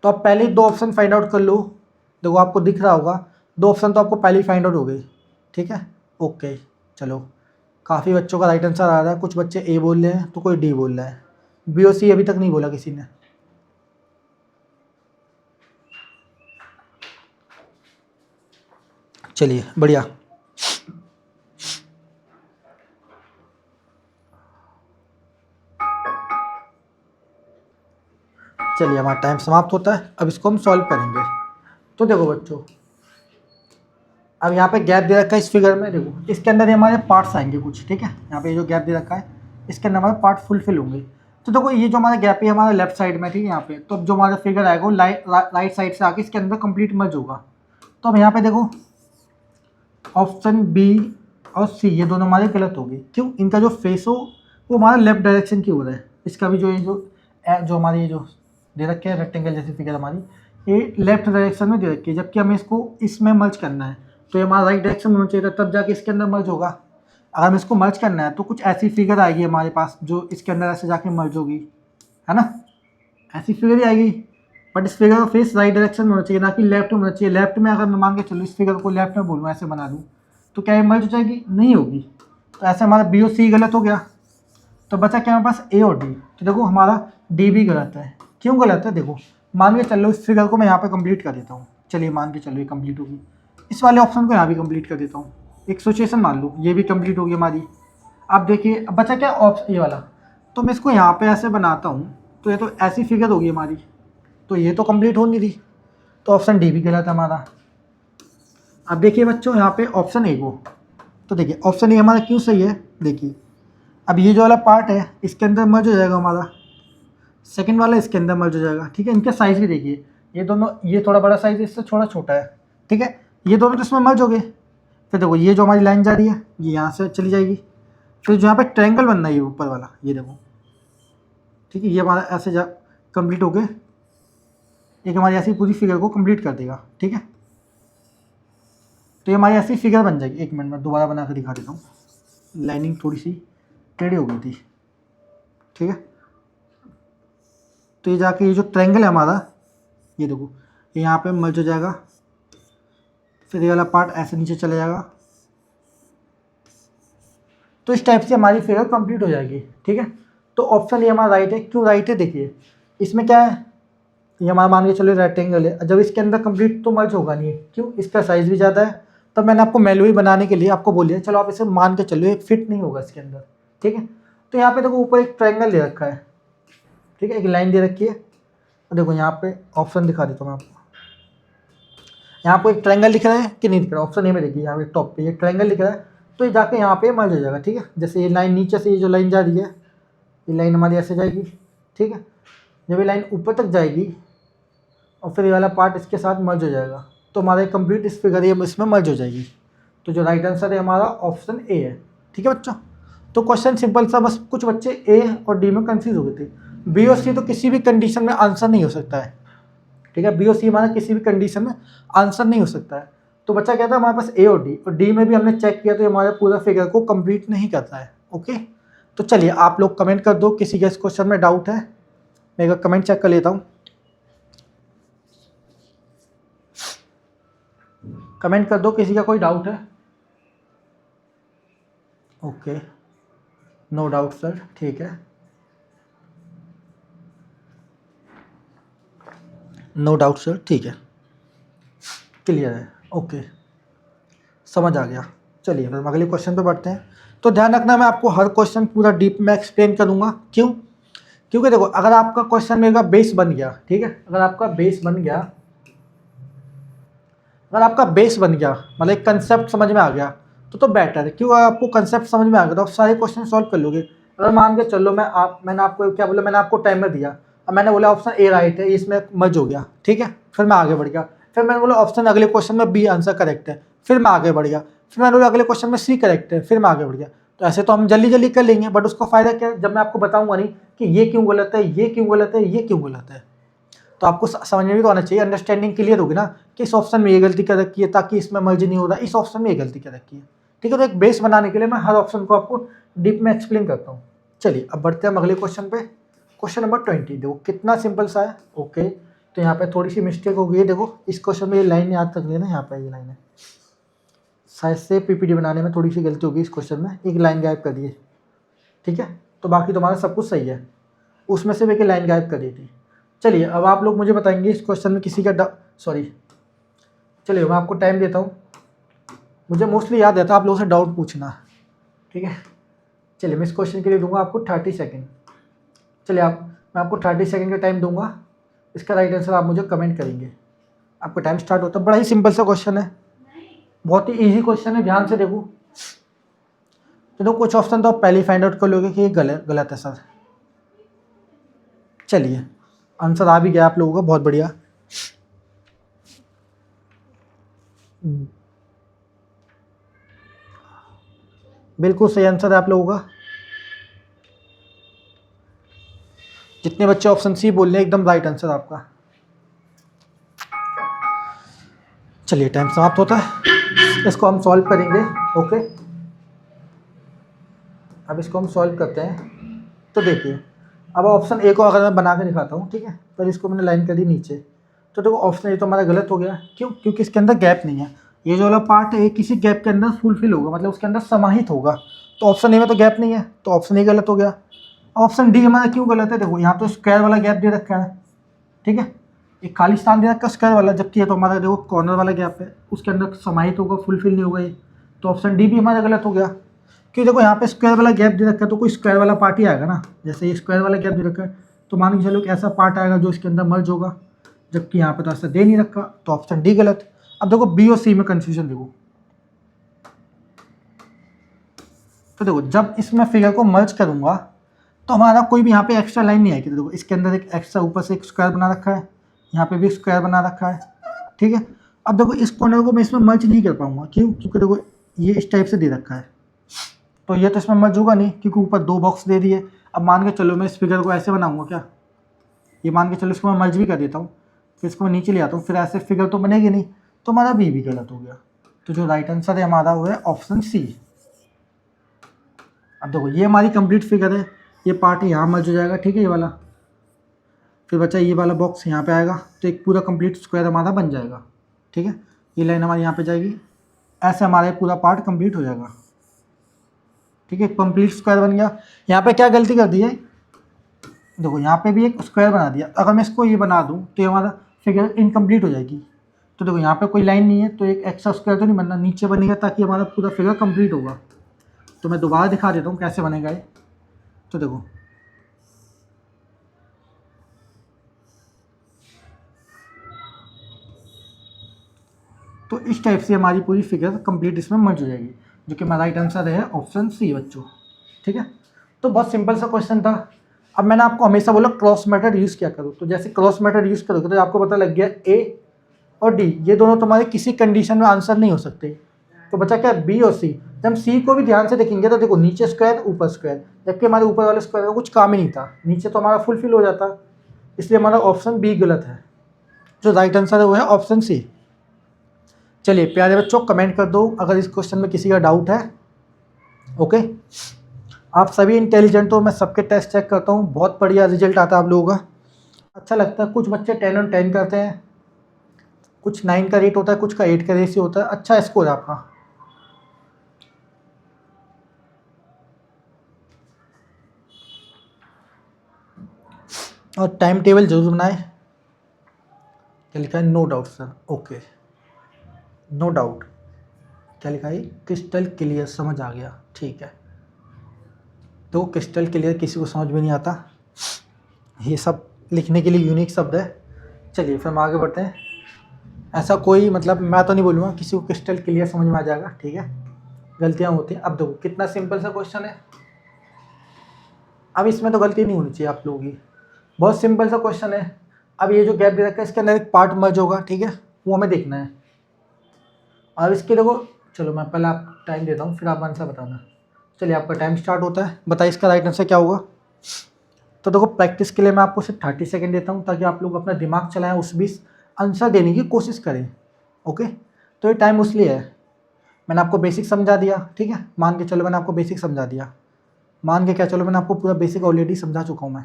Speaker 1: तो आप पहले ही दो ऑप्शन फाइंड आउट कर लो। देखो आपको दिख रहा होगा दो ऑप्शन तो आपको पहले ही फाइंड आउट हो गई, ठीक है। ओके, चलो काफ़ी बच्चों का राइट आंसर आ रहा है, कुछ बच्चे ए बोल रहे हैं तो कोई डी बोल रहा है, बी और सी अभी तक नहीं बोला किसी ने। चलिए बढ़िया, चलिए हमारा टाइम समाप्त होता है, अब इसको हम सॉल्व करेंगे। तो देखो बच्चों, अब यहाँ पे गैप दे रखा है इस फिगर में, देखो इसके अंदर हमारे पार्ट्स आएंगे कुछ, ठीक है, यहाँ पे जो गैप दे रखा है इसके अंदर हमारे पार्ट फुलफिल होंगे। तो देखो ये जो हमारा गैप है हमारा लेफ्ट साइड में, ठीक है, यहाँ पे, तो अब जो हमारा फिगर आएगा वो राइट साइड से आके इसके अंदर कंप्लीट मर्ज होगा। तो अब यहाँ पे देखो ऑप्शन बी और सी ये दोनों हमारे गलत हो गए। क्यों? इनका जो फेस हो वो हमारा लेफ्ट डायरेक्शन की ओर है, इसका भी जो ये जो हमारी ये जो दे रखे है रेक्टेंगल जैसी फिगर हमारी, ये लेफ्ट डायरेक्शन में दे रखी है, जबकि हमें इसको इसमें मर्ज करना है, तो ये हमारा राइट डायरेक्शन में होना चाहिए था, तब जाके इसके अंदर मर्ज होगा। अगर हमें इसको मर्ज करना है तो कुछ ऐसी फिगर आएगी हमारे पास जो इसके अंदर ऐसे जाके मर्ज होगी, है ना, ऐसी फिगर ही आएगी। बट इस फिगर का फेस राइट डायरेक्शन में होना चाहिए, ना कि लेफ्ट में होना चाहिए। लेफ्ट में अगर मैं मान के चलो इस फिगर को लेफ्ट में बोलूँ, ऐसे बना दूँ, तो क्या ये मर्ज हो जाएगी? नहीं होगी। तो ऐसे हमारा बी और सी गलत हो गया, तो बचा क्या हमारे पास ए और डी। तो देखो हमारा डी भी गलत है। क्यों गलत है? देखो मान के चलो इस फिगर को मैं यहाँ पे कंप्लीट कर देता हूँ, चलिए मान के चलो ये कंप्लीट होगी। इस वाले ऑप्शन को यहाँ भी कंप्लीट कर देता हूँ, एक सिचुएशन मान लो ये भी कंप्लीट होगी हमारी। अब देखिए अब बचा क्या ऑप्शन ये वाला, तो मैं इसको यहाँ पे ऐसे बनाता हूँ, तो ये तो ऐसी फिगर होगी हमारी, तो ये तो कंप्लीट हो नहीं रही, तो ऑप्शन डी भी गलत है हमारा। अब देखिए बच्चों यहाँ पे ऑप्शन ए को, तो देखिए ऑप्शन ए हमारा क्यों सही है, देखिए अब ये जो वाला पार्ट है इसके अंदर मर्ज हो जाएगा हमारा, सेकंड वाला इसके अंदर मर्ज हो जाएगा, ठीक है। इनके साइज़ भी देखिए, ये दोनों, ये थोड़ा बड़ा साइज़ इससे थोड़ा छोटा है, ठीक है, ये दोनों तो इसमें मर्ज हो गए। फिर देखो ये जो हमारी लाइन जा रही है ये यहाँ से चली जाएगी, फिर जो यहाँ पे ट्रायंगल बनना है ये ऊपर वाला, ये देखो, ठीक है, ये हमारा ऐसे जा कंप्लीट हो गए, एक हमारी ऐसी पूरी फिगर को कंप्लीट कर देगा, ठीक है। तो ये हमारी ऐसी फिगर बन जाएगी। एक मिनट में दोबारा बना कर दिखा देता हूँ, लाइनिंग थोड़ी सी टेढ़ी हो गई थी, ठीक है। तो ये जाके ये जो ट्रायंगल है हमारा, ये देखो ये यहाँ पे मर्ज हो जाएगा, फिर ये वाला पार्ट ऐसे नीचे चले जाएगा, तो इस टाइप से हमारी फिगर कंप्लीट हो जाएगी, ठीक है। तो ऑप्शन ये हमारा राइट है। क्यों राइट है? देखिए इसमें क्या है, ये हमारा मान के चलो रेक्टेंगल है, जब इसके अंदर कंप्लीट तो मर्ज होगा नहीं, क्यों? इसका साइज़ भी ज़्यादा है। तब मैंने आपको मैनुअली बनाने के लिए आपको बोलिए चलो आप इसे मान के चलो, ये फिट नहीं होगा इसके अंदर, ठीक है। तो यहाँ पे देखो ऊपर एक ट्रायंगल दे रखा है, ठीक है, एक लाइन दे रखी है। देखो यहाँ पे ऑप्शन दिखा देता हूँ मैं आपको, यहाँ पे एक ट्रायंगल दिख रहा है कि नहीं दिख रहा? ऑप्शन ए में देखिए यहाँ पे टॉप पे ये ट्रायंगल दिख रहा है, तो ये जाके यहाँ पे मर्ज हो जाएगा, ठीक है। जैसे ये लाइन नीचे से ये जो लाइन जा रही है, ये लाइन हमारी ऐसे जाएगी, ठीक है। जब ये लाइन ऊपर तक जाएगी और फिर ये वाला पार्ट इसके साथ मर्ज हो जाएगा, तो हमारा कंप्लीट इस फिगर ये इसमें मर्ज हो जाएगी। तो जो राइट आंसर है हमारा ऑप्शन ए है, ठीक है बच्चों। तो क्वेश्चन सिंपल सा, बस कुछ बच्चे ए और डी में कंफ्यूज हो गए थे। बी और सी तो किसी भी कंडीशन में आंसर नहीं हो सकता है, ठीक है। बी और सी हमारा किसी भी कंडीशन में आंसर नहीं हो सकता है। तो बच्चा क्या था हमारे पास ए और डी में भी हमने चेक किया तो ये हमारे पूरा फिगर को कंप्लीट नहीं करता है, ओके। तो चलिए आप लोग कमेंट कर दो, किसी का इस क्वेश्चन में डाउट है? मैं एक कमेंट चेक कर लेता हूँ, कमेंट कर दो किसी का कोई डाउट है। ओके, नो डाउट सर, ठीक है, नो डाउट सर, ठीक है, क्लियर है, ओके, समझ आ गया। चलिए फिर हम अगले क्वेश्चन पे बढ़ते हैं। तो ध्यान रखना मैं आपको हर क्वेश्चन पूरा डीप में एक्सप्लेन करूँगा। क्यों? क्योंकि देखो अगर आपका क्वेश्चन मेरा बेस बन गया, ठीक है, अगर आपका बेस बन गया, अगर आपका बेस बन गया मतलब एक कंसेप्ट समझ में आ गया तो बेटर है। क्यों? आपको कंसेप्ट समझ में आ गया तो आप सारे क्वेश्चन सॉल्व कर लोगे। अगर मान के चलो मैंने आपको क्या बोला, मैंने आपको टाइमर दिया और मैंने बोला ऑप्शन ए राइट है, इसमें मर्ज हो गया, ठीक है, फिर मैं आगे बढ़ गया। फिर मैंने बोला ऑप्शन अगले क्वेश्चन में बी आंसर करेक्ट है, फिर मैं आगे बढ़ गया। फिर मैंने बोला अगले क्वेश्चन में सी करेक्ट है, फिर मैं आगे बढ़ गया। तो ऐसे तो हम जल्दी जल्दी कर लेंगे, बट उसका फ़ायदा क्या है, जब मैं आपको बताऊंगा नहीं कि ये क्यों गलत है, ये क्यों गलत है, ये क्यों गलत है, तो आपको समझ में भी तो आना चाहिए, अंडरस्टैंडिंग क्लियर होगी ना कि इस ऑप्शन में ये गलती कर रखी है ताकि इसमें मर्ज नहीं हो रहा, इस ऑप्शन में ये गलती कर रखी है, ठीक है। तो एक बेस बनाने के लिए मैं हर ऑप्शन को आपको डीप में एक्सप्लेन करता हूँ। चलिए अब बढ़ते हैं हम अगले क्वेश्चन पे। क्वेश्चन नंबर 20, देखो कितना सिंपल सा है, ओके। तो यहाँ पे थोड़ी सी मिस्टेक हो गई है, देखो इस क्वेश्चन में ये लाइन याद रख लेना, यहाँ पे ये लाइन है, शायद से पीपीटी बनाने में थोड़ी सी गलती होगी, इस क्वेश्चन में एक लाइन गायब कर दिए, ठीक है। तो बाकी तुम्हारा सब कुछ सही है, उसमें से एक लाइन गायब कर दी थी। चलिए अब आप लोग मुझे बताएंगे इस क्वेश्चन में किसी का चलिए मैं आपको टाइम देता हूँ, मुझे मोस्टली याद रहता है आप लोगों से डाउट पूछना, ठीक है। चलिए मैं इस क्वेश्चन के लिए दूंगा आपको 30 सेकेंड। चलिए मैं आपको 30 सेकेंड का टाइम दूंगा, इसका राइट आंसर आप मुझे कमेंट करेंगे। आपका टाइम स्टार्ट होता है। बड़ा ही सिंपल सा क्वेश्चन है, बहुत ही ईजी क्वेश्चन है, ध्यान से देखो। तो कुछ ऑप्शन तो आप पहले ही फाइंड आउट कर लोगे कि ये गलत है सर। चलिए आंसर आ भी गया आप लोगों का, बहुत बढ़िया। बिल्कुल सही आंसर है आप लोगों का। जितने बच्चे ऑप्शन सी बोल रहे हैं एकदम राइट आंसर आपका। चलिए टाइम समाप्त होता है, इसको हम सॉल्व करेंगे, ओके। अब इसको हम सॉल्व करते हैं। तो देखिए, अब ऑप्शन ए को अगर मैं बना के दिखाता हूँ, ठीक है, पर इसको मैंने लाइन कर दी नीचे, तो देखो ऑप्शन ए तो हमारा गलत हो गया। क्यों? क्योंकि इसके अंदर गैप नहीं है। ये जो वाला पार्ट है ये किसी गैप के अंदर फुलफिल होगा, मतलब उसके अंदर समाहित होगा। तो ऑप्शन ए में तो गैप नहीं है, तो ऑप्शन ए गलत हो गया। ऑप्शन डी हमारा क्यों गलत है? देखो यहाँ तो स्क्वायर वाला गैप दे रखा है, ठीक है, एक खाली स्थान दे रखा है स्क्वायर वाला, जबकि ये तो हमारा देखो कॉर्नर वाला गैप है, उसके अंदर समाहित होगा, फुलफिल नहीं होगा ये। तो ऑप्शन डी भी हमारा गलत हो गया। क्योंकि देखो यहाँ पे स्क्वायर वाला गैप दे रखा है, तो कोई स्क्वायर वाला पार्ट ही आएगा ना। जैसे ये स्क्वायर वाला गैप दे रखा है, तो मान के चलो कि ऐसा पार्ट आएगा जो इसके अंदर मर्ज होगा, जबकि यहाँ पे तो ऐसा दे नहीं रखा, तो ऑप्शन डी गलत। अब देखो बी और सी में कंफ्यूजन देखो। तो देखो जब इसमें फिगर को मर्ज करूंगा तो हमारा कोई भी यहाँ पे एक्स्ट्रा लाइन नहीं आएगी। तो देखो इसके अंदर एक एक्स्ट्रा ऊपर से एक स्क्वायर बना रखा है, यहाँ पे भी स्क्वायर बना रखा है, ठीक है। अब देखो इस कॉर्नर को मैं इसमें मर्ज नहीं कर पाऊंगा। क्यों? क्योंकि देखो ये इस टाइप से दे रखा है, तो ये तो इसमें मर्ज होगा नहीं, क्योंकि ऊपर दो बॉक्स दे दिए। अब मान के चलो मैं इस फिगर को ऐसे बनाऊंगा क्या, ये मान के चलो इसको मैं मर्ज भी कर देता हूँ, फिर इसको मैं नीचे ले आता हूँ, फिर ऐसे फिगर तो बनेगी नहीं, तो हमारा बी भी गलत हो गया। तो जो राइट आंसर है हमारा वो है ऑप्शन सी। अब देखो ये हमारी कंप्लीट फिगर है, ये पार्ट यहाँ मर्ज हो जाएगा, ठीक है, ये वाला, फिर बचा ये वाला बॉक्स यहाँ पे आएगा, तो एक पूरा कंप्लीट स्क्वायर हमारा बन जाएगा, ठीक है। ये लाइन हमारी यहाँ पे जाएगी, ऐसे हमारा पूरा पार्ट कंप्लीट हो जाएगा, ठीक है, कंप्लीट स्क्वायर बन गया। यहाँ पे क्या गलती कर दी है, देखो यहाँ पे भी एक स्क्वायर बना दिया। अगर मैं इसको ये बना दूँ तो ये हमारा फिगर इनकम्प्लीट हो जाएगी। तो देखो यहाँ पे कोई लाइन नहीं है, तो एक एक्स्ट्रा स्क्वायर तो नहीं बनना, नीचे बनेगा ताकि हमारा पूरा फिगर कंप्लीट होगा। तो मैं दोबारा दिखा देता हूँ कैसे बनेगा ये। तो देखो तो इस टाइप से हमारी पूरी फिगर कंप्लीट इसमें मर्ज हो जाएगी, जो कि हमारा राइट आंसर है ऑप्शन सी बच्चों, ठीक है। तो बहुत सिंपल सा क्वेश्चन था। अब मैंने आपको हमेशा बोला क्रॉस मेथड यूज़ किया करो, तो जैसे क्रॉस मेथड यूज़ करोगे तो आपको पता लग गया ए और डी ये दोनों तुम्हारे किसी कंडीशन में आंसर नहीं हो सकते। तो बचा क्या, बी और सी। जब हम सी को भी ध्यान से देखेंगे तो देखो नीचे स्क्वायर ऊपर स्क्वायर, जबकि हमारे ऊपर वाले स्क्वायर का कुछ काम ही नहीं था, नीचे तो हमारा फुलफिल हो जाता, इसलिए हमारा ऑप्शन बी गलत है। जो राइट आंसर है वो है ऑप्शन सी। चलिए प्यारे बच्चों कमेंट कर दो अगर इस क्वेश्चन में किसी का डाउट है। ओके, आप सभी इंटेलिजेंट हो, मैं सबके टेस्ट चेक करता हूँ, बहुत बढ़िया रिजल्ट आता है आप लोगों का, अच्छा लगता है। कुछ बच्चे 10 और 10 करते हैं, कुछ 9 का रेट होता है, कुछ का 8 का रेशियो होता है, अच्छा स्कोर है आपका। और टाइम टेबल जरूर बनाए। क्या लिखा है, no doubt sir, okay, no doubt. क्या लिखा है, क्रिस्टल क्लियर, समझ आ गया, ठीक है। तो क्रिस्टल क्लियर किसी को समझ में नहीं आता, ये सब लिखने के लिए यूनिक शब्द है। चलिए फिर हम आगे बढ़ते हैं। ऐसा कोई मतलब मैं तो नहीं बोलूँगा किसी को क्रिस्टल क्लियर समझ में आ जाएगा, ठीक है, गलतियाँ होती हैं। अब देखो कितना सिंपल सा क्वेश्चन है, अब इसमें तो गलती नहीं होनी चाहिए आप लोगों की, बहुत सिंपल सा क्वेश्चन है। अब ये जो गैप दे रखा है इसके अंदर एक पार्ट मर्ज होगा, ठीक है, वो हमें देखना है। और इसके देखो, चलो मैं पहले आप टाइम देता हूँ फिर आप आंसर बताना। चलिए आपका टाइम स्टार्ट होता है, बताइए इसका राइट आंसर क्या होगा। तो देखो प्रैक्टिस के लिए मैं आपको सिर्फ 30 सेकंड देता हूँ, ताकि आप लोग अपना दिमाग चलाएं, उस बीच आंसर देने की कोशिश करें। ओके, तो ये टाइम उसलिए है, मैंने आपको बेसिक समझा दिया, ठीक है, मान के चलो मैंने आपको बेसिक समझा दिया, मान के क्या चलो मैंने आपको पूरा बेसिक ऑलरेडी समझा चुका हूँ मैं।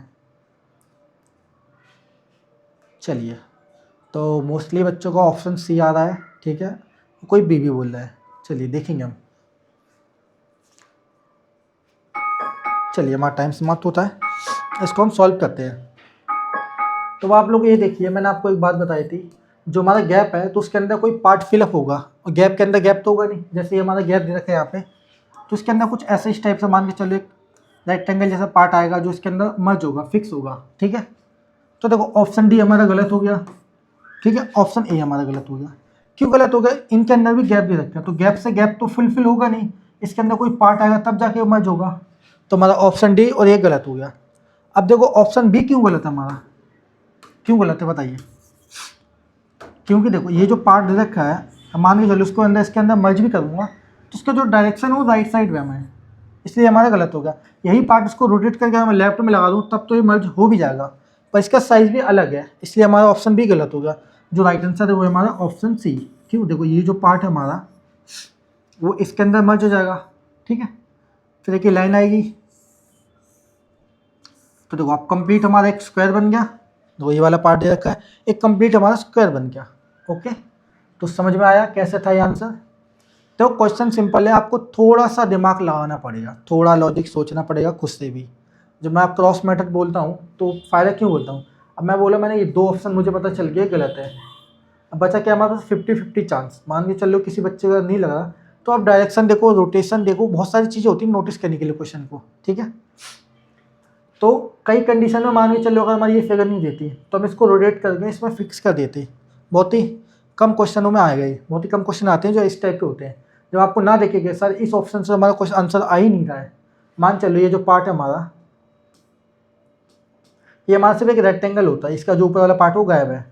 Speaker 1: चलिए, तो मोस्टली बच्चों का ऑप्शन सी आ रहा है, ठीक है, कोई बी भी बोल रहा है, चलिए देखेंगे हम। चलिए हमारा टाइम समाप्त होता है, इसको हम सॉल्व करते हैं। तो आप लोग ये देखिए, मैंने आपको एक बात बताई थी, जो हमारा गैप है तो उसके अंदर कोई पार्ट फिलअप होगा, और गैप के अंदर गैप तो होगा नहीं। जैसे ये हमारा गैप दे रखा है यहाँ पे, तो इसके अंदर कुछ ऐसे इस टाइप से मान के चलो एक रेक्टेंगल जैसा पार्ट आएगा जो इसके अंदर मर्ज होगा, फिक्स होगा, ठीक है। तो देखो ऑप्शन डी हमारा गलत हो गया, ठीक है, ऑप्शन ए हमारा गलत हो गया। क्यों गलत हो गया, इनके अंदर भी गैप दे रखा है, तो गैप से गैप तो फुलफिल होगा नहीं, इसके अंदर कोई पार्ट आएगा तब जाके मर्ज होगा। तो हमारा ऑप्शन डी और ए गलत हो गया। अब देखो ऑप्शन बी क्यों गलत है हमारा, क्यों गलत है बताइए। क्योंकि देखो ये जो पार्ट दे रखा है, मान के चलो उसको अंदर इसके अंदर मर्ज भी करूँगा तो उसका जो डायरेक्शन है वो राइट साइड में है, इसलिए हमारा गलत होगा। यही पार्ट उसको रोटेट करके अगर मैं लेफ्ट में लगा दूँ तब तो ये मर्ज हो भी जाएगा, पर इसका साइज़ भी अलग है, इसलिए हमारा ऑप्शन बी गलत होगा। जो राइट आंसर है वो हमारा ऑप्शन सी। क्यों, देखो ये जो पार्ट है हमारा वो इसके अंदर मर्ज हो जाएगा, ठीक है, फिर एक लाइन आएगी, तो देखो आप कंप्लीट हमारा एक स्क्वायर बन गया, तो ये वाला पार्ट दे रखा है, एक कंप्लीट हमारा स्क्वायर बन गया। ओके, तो समझ में आया कैसे था ये आंसर। तो क्वेश्चन सिंपल है, आपको थोड़ा सा दिमाग लगाना पड़ेगा, थोड़ा लॉजिक सोचना पड़ेगा खुद से भी। जब मैं आप क्रॉस मेथड बोलता हूँ तो फ़ायदा क्यों बोलता हूँ, अब मैं बोला मैंने ये 2 ऑप्शन मुझे पता चल गया गलत है, अब बचा क्या हमारे पास 50-50 चांस। मान के चलो किसी बच्चे का नहीं लगा, तो आप डायरेक्शन देखो, रोटेशन देखो, बहुत सारी चीज़ें होती हैं नोटिस करने के लिए क्वेश्चन को, ठीक है। तो कई कंडीशन में मान के चलो अगर हमारी ये फिगर नहीं देती तो हम इसको रोटेट करके इसमें फिक्स कर देते। बहुत ही कम क्वेश्चनों में आएगा ये, बहुत ही कम क्वेश्चन आते हैं जो इस टाइप के होते हैं, जब आपको ना देखेंगे सर इस ऑप्शन से हमारा क्वेश्चन आंसर आ ही नहीं रहा है। मान चलो ये जो पार्ट है हमारा, ये हमारा सिर्फ एक रेक्टेंगल होता है, इसका जो ऊपर वाला पार्ट वो गायब है,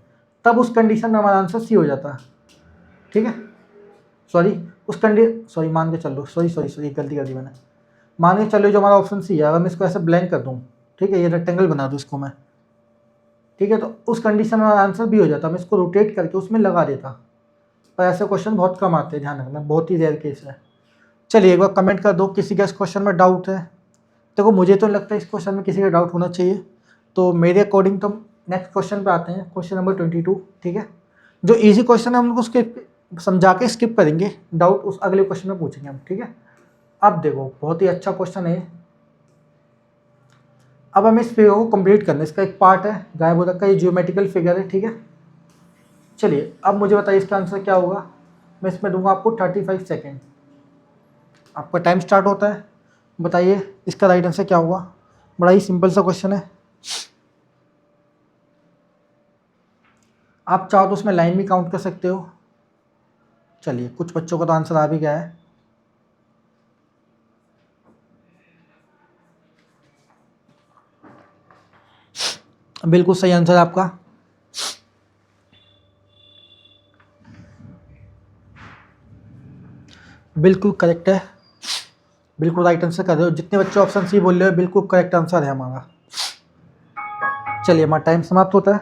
Speaker 1: तब उस कंडीशन में हमारा आंसर सी हो जाता, ठीक है। सॉरी मान के चलो, सॉरी गलती कर दी मैंने। मान के चलो जो हमारा ऑप्शन सी है, अगर मैं इसको ऐसे ब्लैंक कर दूँ, ठीक है, ये रेक्टेंगल बना दूँ इसको मैं, ठीक है, तो उस कंडीशन में हमारा आंसर भी हो जाता, मैं इसको रोटेट करके उसमें लगा देता। पर ऐसे क्वेश्चन बहुत कम आते हैं, ध्यान रखना, बहुत ही रेयर केस है। चलिए एक बार कमेंट कर दो किसी का इस क्वेश्चन में डाउट है। देखो मुझे तो लगता है इस क्वेश्चन में किसी का डाउट होना चाहिए, तो मेरे अकॉर्डिंग तो नेक्स्ट क्वेश्चन पे आते हैं, क्वेश्चन नंबर 22, ठीक है। जो इजी क्वेश्चन है हम उनको स्किप समझा के स्किप करेंगे, डाउट उस अगले क्वेश्चन में पूछेंगे हम, ठीक है। अब देखो बहुत ही अच्छा क्वेश्चन है, अब हमें इस फिगर को कंप्लीट करना है, इसका एक पार्ट है गायब हो रखा है, ये जियोमेट्रिकल फिगर है, ठीक है। चलिए अब मुझे बताइए इसका आंसर क्या होगा। मैं इसमें दूंगा आपको 35 सेकेंड, आपका टाइम स्टार्ट होता है। बताइए इसका राइट आंसर क्या होगा। बड़ा ही सिंपल सा क्वेश्चन है, आप चाहो तो उसमें लाइन भी काउंट कर सकते हो। चलिए कुछ बच्चों का तो आंसर आ भी गया है। बिल्कुल सही आंसर आपका, बिल्कुल करेक्ट है, बिल्कुल राइट आंसर कर रहे हो। जितने बच्चे ऑप्शन सी बोल रहे हो बिल्कुल करेक्ट आंसर है हमारा। चलिए हमारा टाइम समाप्त होता है,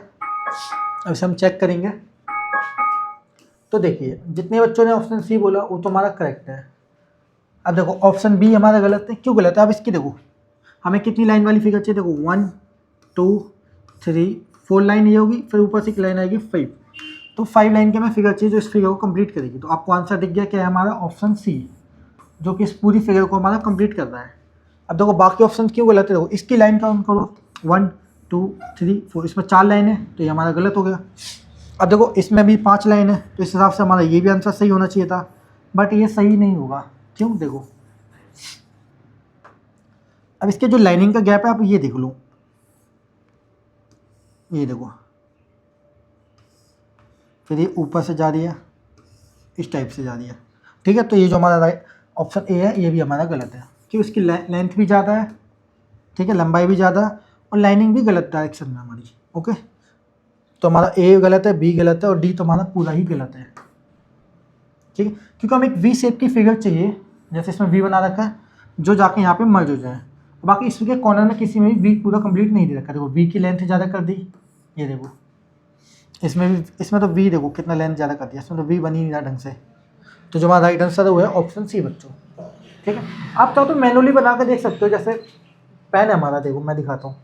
Speaker 1: अब इसे हम चेक करेंगे। तो देखिए जितने बच्चों ने ऑप्शन सी बोला वो तो हमारा करेक्ट है। अब देखो ऑप्शन बी हमारा गलत है, क्यों गलत है। अब इसकी देखो हमें कितनी लाइन वाली फिगर चाहिए, देखो 1 2 3 4 लाइन ये होगी, फिर ऊपर से एक लाइन आएगी 5, तो 5 लाइन की हमें फिगर चाहिए जो इस फिगर को कंप्लीट करेगी। तो आपको आंसर दिख गया क्या है हमारा, ऑप्शन सी, जो कि इस पूरी फिगर को हमारा कंप्लीट कर रहा है। अब देखो बाकी ऑप्शन क्यों गलत है, देखो इसकी लाइन काउंट करो 1 2 3 4, इसमें 4 लाइन है तो ये हमारा गलत हो गया। अब देखो इसमें भी 5 लाइन है, तो इस हिसाब से हमारा ये भी आंसर सही होना चाहिए था, बट ये सही नहीं होगा। क्यों, देखो अब इसके जो लाइनिंग का गैप है आप ये देख लो, ये देखो, फिर ये ऊपर से जा रही है, इस टाइप से जा रही है, ठीक है। तो ये जो हमारा राइट ऑप्शन ए है ये भी हमारा गलत है, क्योंकि उसकी लेंथ भी ज़्यादा है, ठीक है, लंबाई भी ज़्यादा है, और लाइनिंग भी गलत डायरेक्शन में हमारी। ओके, तो हमारा ए गलत है, बी गलत है, और डी तो हमारा पूरा ही गलत है, ठीक है। क्योंकि हमें एक वी शेप की फिगर चाहिए, जैसे इसमें वी बना रखा है, जो जाके यहाँ पे मर्ज हो जाए। बाकी इसके कॉर्नर में किसी में भी वी पूरा कंप्लीट नहीं दे रखा, देखो वी की लेंथ ज़्यादा कर दी, ये देखो इसमें भी, इसमें तो वी देखो कितना लेंथ ज़्यादा कर दिया, इसमें तो वी बनी नहीं रहा ढंग से। तो जो हमारा राइट आंसर है वो है ऑप्शन सी बच्चों, ठीक है। आप चाहो तो मैनुअली बना कर देख सकते हो, जैसे पेन है हमारा, देखो मैं दिखाता हूँ।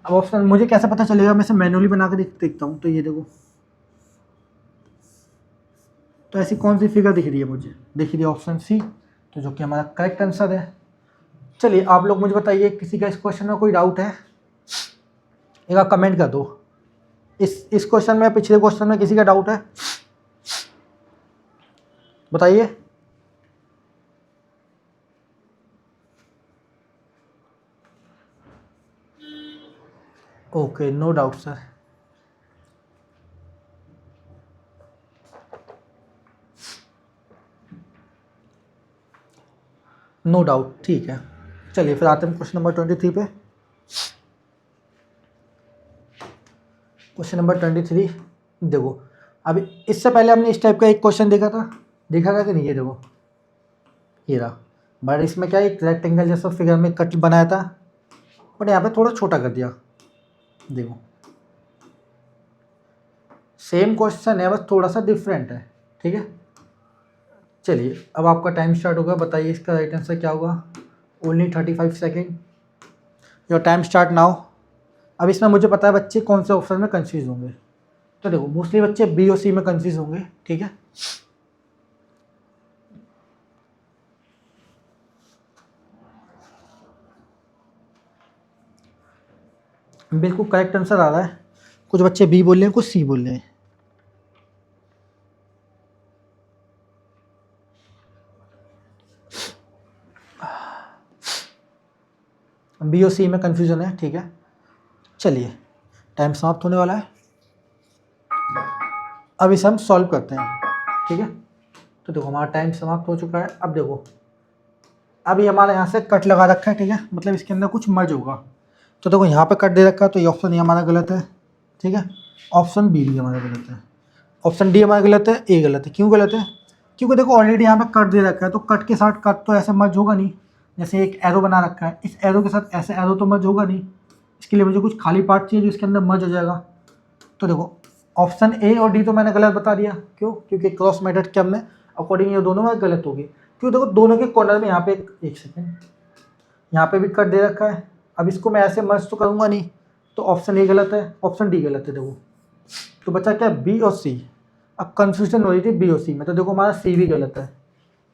Speaker 1: अब ऑप्शन मुझे कैसे पता चलेगा, मैं इसे मैनुअली बना कर देखता हूँ, तो ये देखो, तो ऐसी कौन सी फिगर दिख रही है मुझे, दिख रही है ऑप्शन सी, तो जो कि हमारा करेक्ट आंसर है। चलिए आप लोग मुझे बताइए किसी का इस क्वेश्चन में कोई डाउट है, एक आप कमेंट कर दो। इस क्वेश्चन में, पिछले क्वेश्चन में किसी का डाउट है, बताइए। Okay, no doubt sir. No doubt, ठीक है। चलिए फिर आते हैं क्वेश्चन नंबर 23 पे। क्वेश्चन नंबर 23 देखो, अभी इससे पहले हमने इस टाइप का एक क्वेश्चन देखा था कि नहीं, ये देखो ये रहा, बट इसमें क्या एक रेक्टेंगल जैसा फिगर में कट बनाया था, बट यहाँ पे थोड़ा छोटा कर दिया। देखो सेम क्वेश्चन है, बस थोड़ा सा डिफरेंट है, ठीक है। चलिए अब आपका टाइम स्टार्ट होगा, बताइए इसका राइट आंसर क्या होगा। Only 35 second, your time start now. अब इसमें मुझे पता है बच्चे कौन से ऑप्शन में कंफ्यूज होंगे। तो देखो मोस्टली बच्चे बी और सी में कंफ्यूज होंगे, ठीक है। बिल्कुल करेक्ट आंसर आ रहा है। कुछ बच्चे बी बोल रहे हैं, कुछ सी बोल रहे हैं। बी और सी में कंफ्यूजन है, ठीक है। चलिए टाइम समाप्त होने वाला है, अब इसे हम सॉल्व करते हैं, ठीक है। तो देखो हमारा टाइम समाप्त हो चुका है। अब देखो अभी हमारे यहाँ से कट लगा रखा है, ठीक है, मतलब इसके अंदर कुछ मर्ज होगा। तो देखो यहाँ पे कट दे रखा है, तो ये ऑप्शन ये हमारा गलत है, ठीक है। ऑप्शन बी भी हमारा गलत है, ऑप्शन डी हमारा गलत है, ए गलत है। क्यों गलत है? क्योंकि देखो ऑलरेडी यहाँ पे कट दे रखा है, तो कट के साथ कट तो ऐसे मर्ज होगा नहीं। जैसे एक एरो बना रखा है, इस एरो के साथ ऐसे एरो तो मर्ज होगा नहीं। इसके लिए मुझे कुछ खाली पार्ट चाहिए जो इसके अंदर मर्ज हो जाएगा। तो देखो ऑप्शन ए और डी तो मैंने गलत बता दिया। क्यों? क्योंकि क्रॉस मेथड के हमने अकॉर्डिंग ये दोनों में गलत होगी। क्यों? देखो दोनों के कॉर्नर में यहाँ पे एक सेकेंड यहाँ पे भी कट दे रखा है। अब इसको मैं ऐसे मर्ज तो करूँगा नहीं, तो ऑप्शन ए गलत है, ऑप्शन डी गलत है। देखो तो बचा क्या? बी और सी। अब कंफ्यूजन हो रही थी बी और सी में, तो देखो हमारा सी भी गलत है।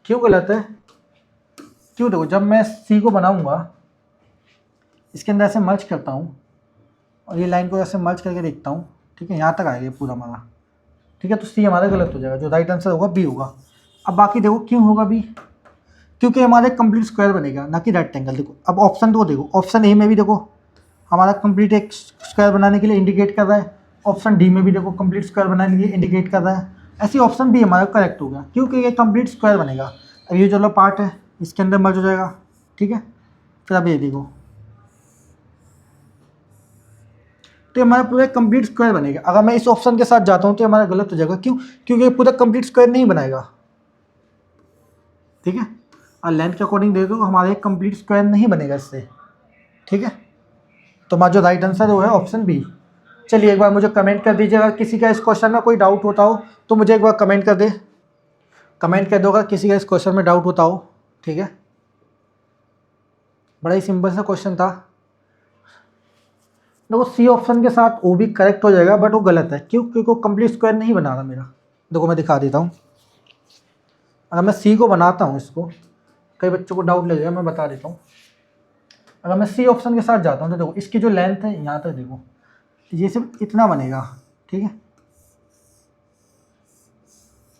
Speaker 1: क्यों गलत है? क्यों? देखो जब मैं सी को बनाऊँगा, इसके अंदर ऐसे मर्ज करता हूँ और ये लाइन को ऐसे मर्ज करके देखता हूँ, ठीक है, यहाँ तक आएगा पूरा हमारा, ठीक है। तो सी हमारा गलत हो जाएगा, जो राइट आंसर होगा बी होगा। अब बाकी देखो क्यों होगा बी? क्योंकि हमारा कंप्लीट स्क्वायर बनेगा, ना कि रेक्टेंगल। देखो अब ऑप्शन तो देखो, ऑप्शन ए में भी देखो हमारा कंप्लीट एक स्क्वायर बनाने के लिए इंडिकेट कर रहा है, ऑप्शन डी में भी देखो कंप्लीट स्क्वायर बनाने के लिए इंडिकेट कर रहा है। ऐसे ऑप्शन भी हमारा करेक्ट हो गया, क्योंकि ये कंप्लीट स्क्वायर बनेगा। अब ये जो पार्ट है इसके अंदर मर्ज हो जाएगा, ठीक है। फिर अब ये देखो, तो हमारा पूरा कंप्लीट स्क्वायर बनेगा। अगर मैं इस ऑप्शन के साथ जाता हूँ तो हमारा गलत हो जाएगा। क्यों? क्योंकि पूरा कंप्लीट स्क्वायर नहीं बनाएगा, ठीक है। और लेंथ के अकॉर्डिंग देखो हमारा एक कंप्लीट स्क्वायर नहीं बनेगा इससे, ठीक है। तो हमारा जो राइट आंसर है वो है ऑप्शन बी। चलिए एक बार मुझे कमेंट कर दीजिएगा, किसी का इस क्वेश्चन में कोई डाउट होता हो तो मुझे एक बार कमेंट कर दे, कमेंट कर दो अगर किसी का इस क्वेश्चन में डाउट होता हो, ठीक है। बड़ा ही सिंपल सा क्वेश्चन था। देखो सी ऑप्शन के साथ वो भी करेक्ट हो जाएगा, बट वो गलत है। क्यों? क्योंकि वो कंप्लीट स्क्वायर नहीं बना रहा मेरा। देखो मैं दिखा देता हूँ। अगर मैं सी को बनाता हूँ, इसको कई बच्चों को डाउट लगेगा, मैं बता देता हूँ। अगर मैं सी ऑप्शन के साथ जाता हूँ तो देखो इसकी जो लेंथ है यहाँ तक देखो, ये सिर्फ इतना बनेगा, ठीक है।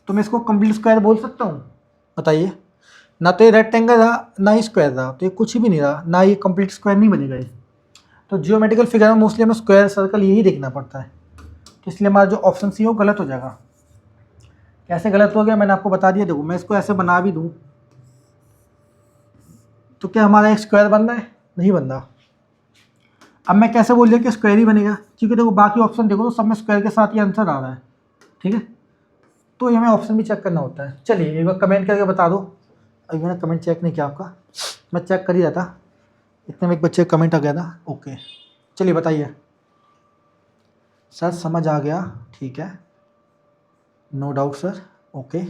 Speaker 1: तो मैं इसको कंप्लीट स्क्वायर बोल सकता हूँ? बताइए। ना तो ये रेक्टेंगल रहा, ना ही स्क्वायर रहा, तो ये कुछ भी नहीं रहा, ना ये कंप्लीट स्क्वायर नहीं बनेगा ये। तो जियोमेट्रिकल फिगर में मोस्टली हमें स्क्वायर सर्कल यही देखना पड़ता है, तो इसलिए हमारा जो ऑप्शन सी है वो गलत हो जाएगा। कैसे गलत हो गया मैंने आपको बता दिया। देखो मैं इसको ऐसे बना भी दूँ तो क्या हमारा एक स्क्वायर बन रहा है? नहीं बन रहा। अब मैं कैसे बोल दिया कि स्क्वायर ही बनेगा? क्योंकि देखो बाकी ऑप्शन देखो तो सब में स्क्वायर के साथ ही आंसर आ रहा है, ठीक है। तो ये हमें ऑप्शन भी चेक करना होता है। चलिए एक बार कमेंट करके बता दो। अभी मैंने कमेंट चेक नहीं किया आपका, मैं चेक कर ही रहा था, इतने में एक बच्चे का कमेंट आ गया था। ओके चलिए बताइए। सर समझ आ गया, ठीक है, no doubt sir, okay,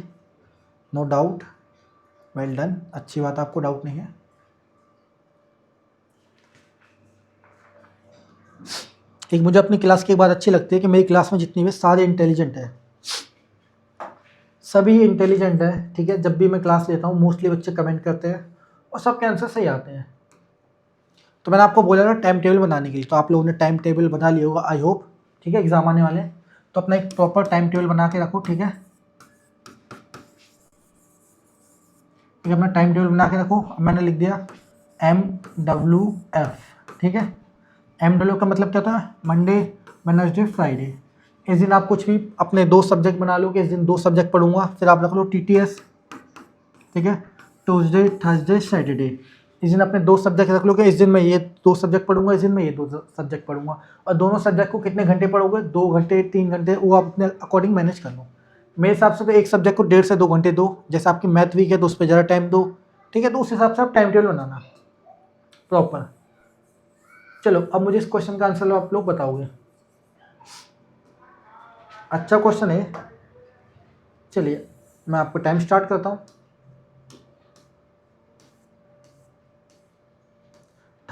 Speaker 1: no doubt, well done, अच्छी बात, आपको डाउट नहीं है। एक मुझे अपनी क्लास की एक बात अच्छी लगती है कि मेरी क्लास में जितनी भी सारे इंटेलिजेंट है, सभी इंटेलिजेंट है, ठीक है। जब भी मैं क्लास लेता हूँ मोस्टली बच्चे कमेंट करते हैं और सबके आंसर सही आते हैं। तो मैंने आपको बोला था टाइम टेबल बनाने के लिए, तो आप लोगों ने टाइम टेबल बना लिया होगा आई होप, ठीक है। एग्जाम आने वाले हैं तो अपना एक प्रॉपर टाइम टेबल बना के रखो, ठीक है। अपना टाइम टेबल बना के रखो। मैंने लिख दिया MWF, ठीक है। MW का मतलब क्या होता है? Monday, Wednesday, Friday. इस दिन आप कुछ भी अपने 2 सब्जेक्ट बना लो कि इस दिन 2 सब्जेक्ट पढ़ूंगा, फिर आप रख लो TTS, ठीक है, ट्यूसडे, थर्सडे, सैटरडे। इस दिन अपने 2 सब्जेक्ट रख लो कि इस दिन मैं ये 2 सब्जेक्ट पढ़ूंगा, इस दिन मैं ये 2 सब्जेक्ट पढ़ूंगा। और दोनों सब्जेक्ट को कितने घंटे पढ़ोगे? 2 घंटे, 3 घंटे, वो आप अपने अकॉर्डिंग मैनेज कर लो। मेरे हिसाब से तो एक सब्जेक्ट को 1.5 से 2 घंटे दो। जैसे आपकी मैथ वीक है तो उस पर ज़्यादा टाइम दो, ठीक है। तो उस हिसाब से आप टाइम टेबल बनाना प्रॉपर। चलो अब मुझे इस क्वेश्चन का आंसर आप लोग बताओगे। अच्छा क्वेश्चन है। चलिए मैं आपको टाइम स्टार्ट करता हूँ।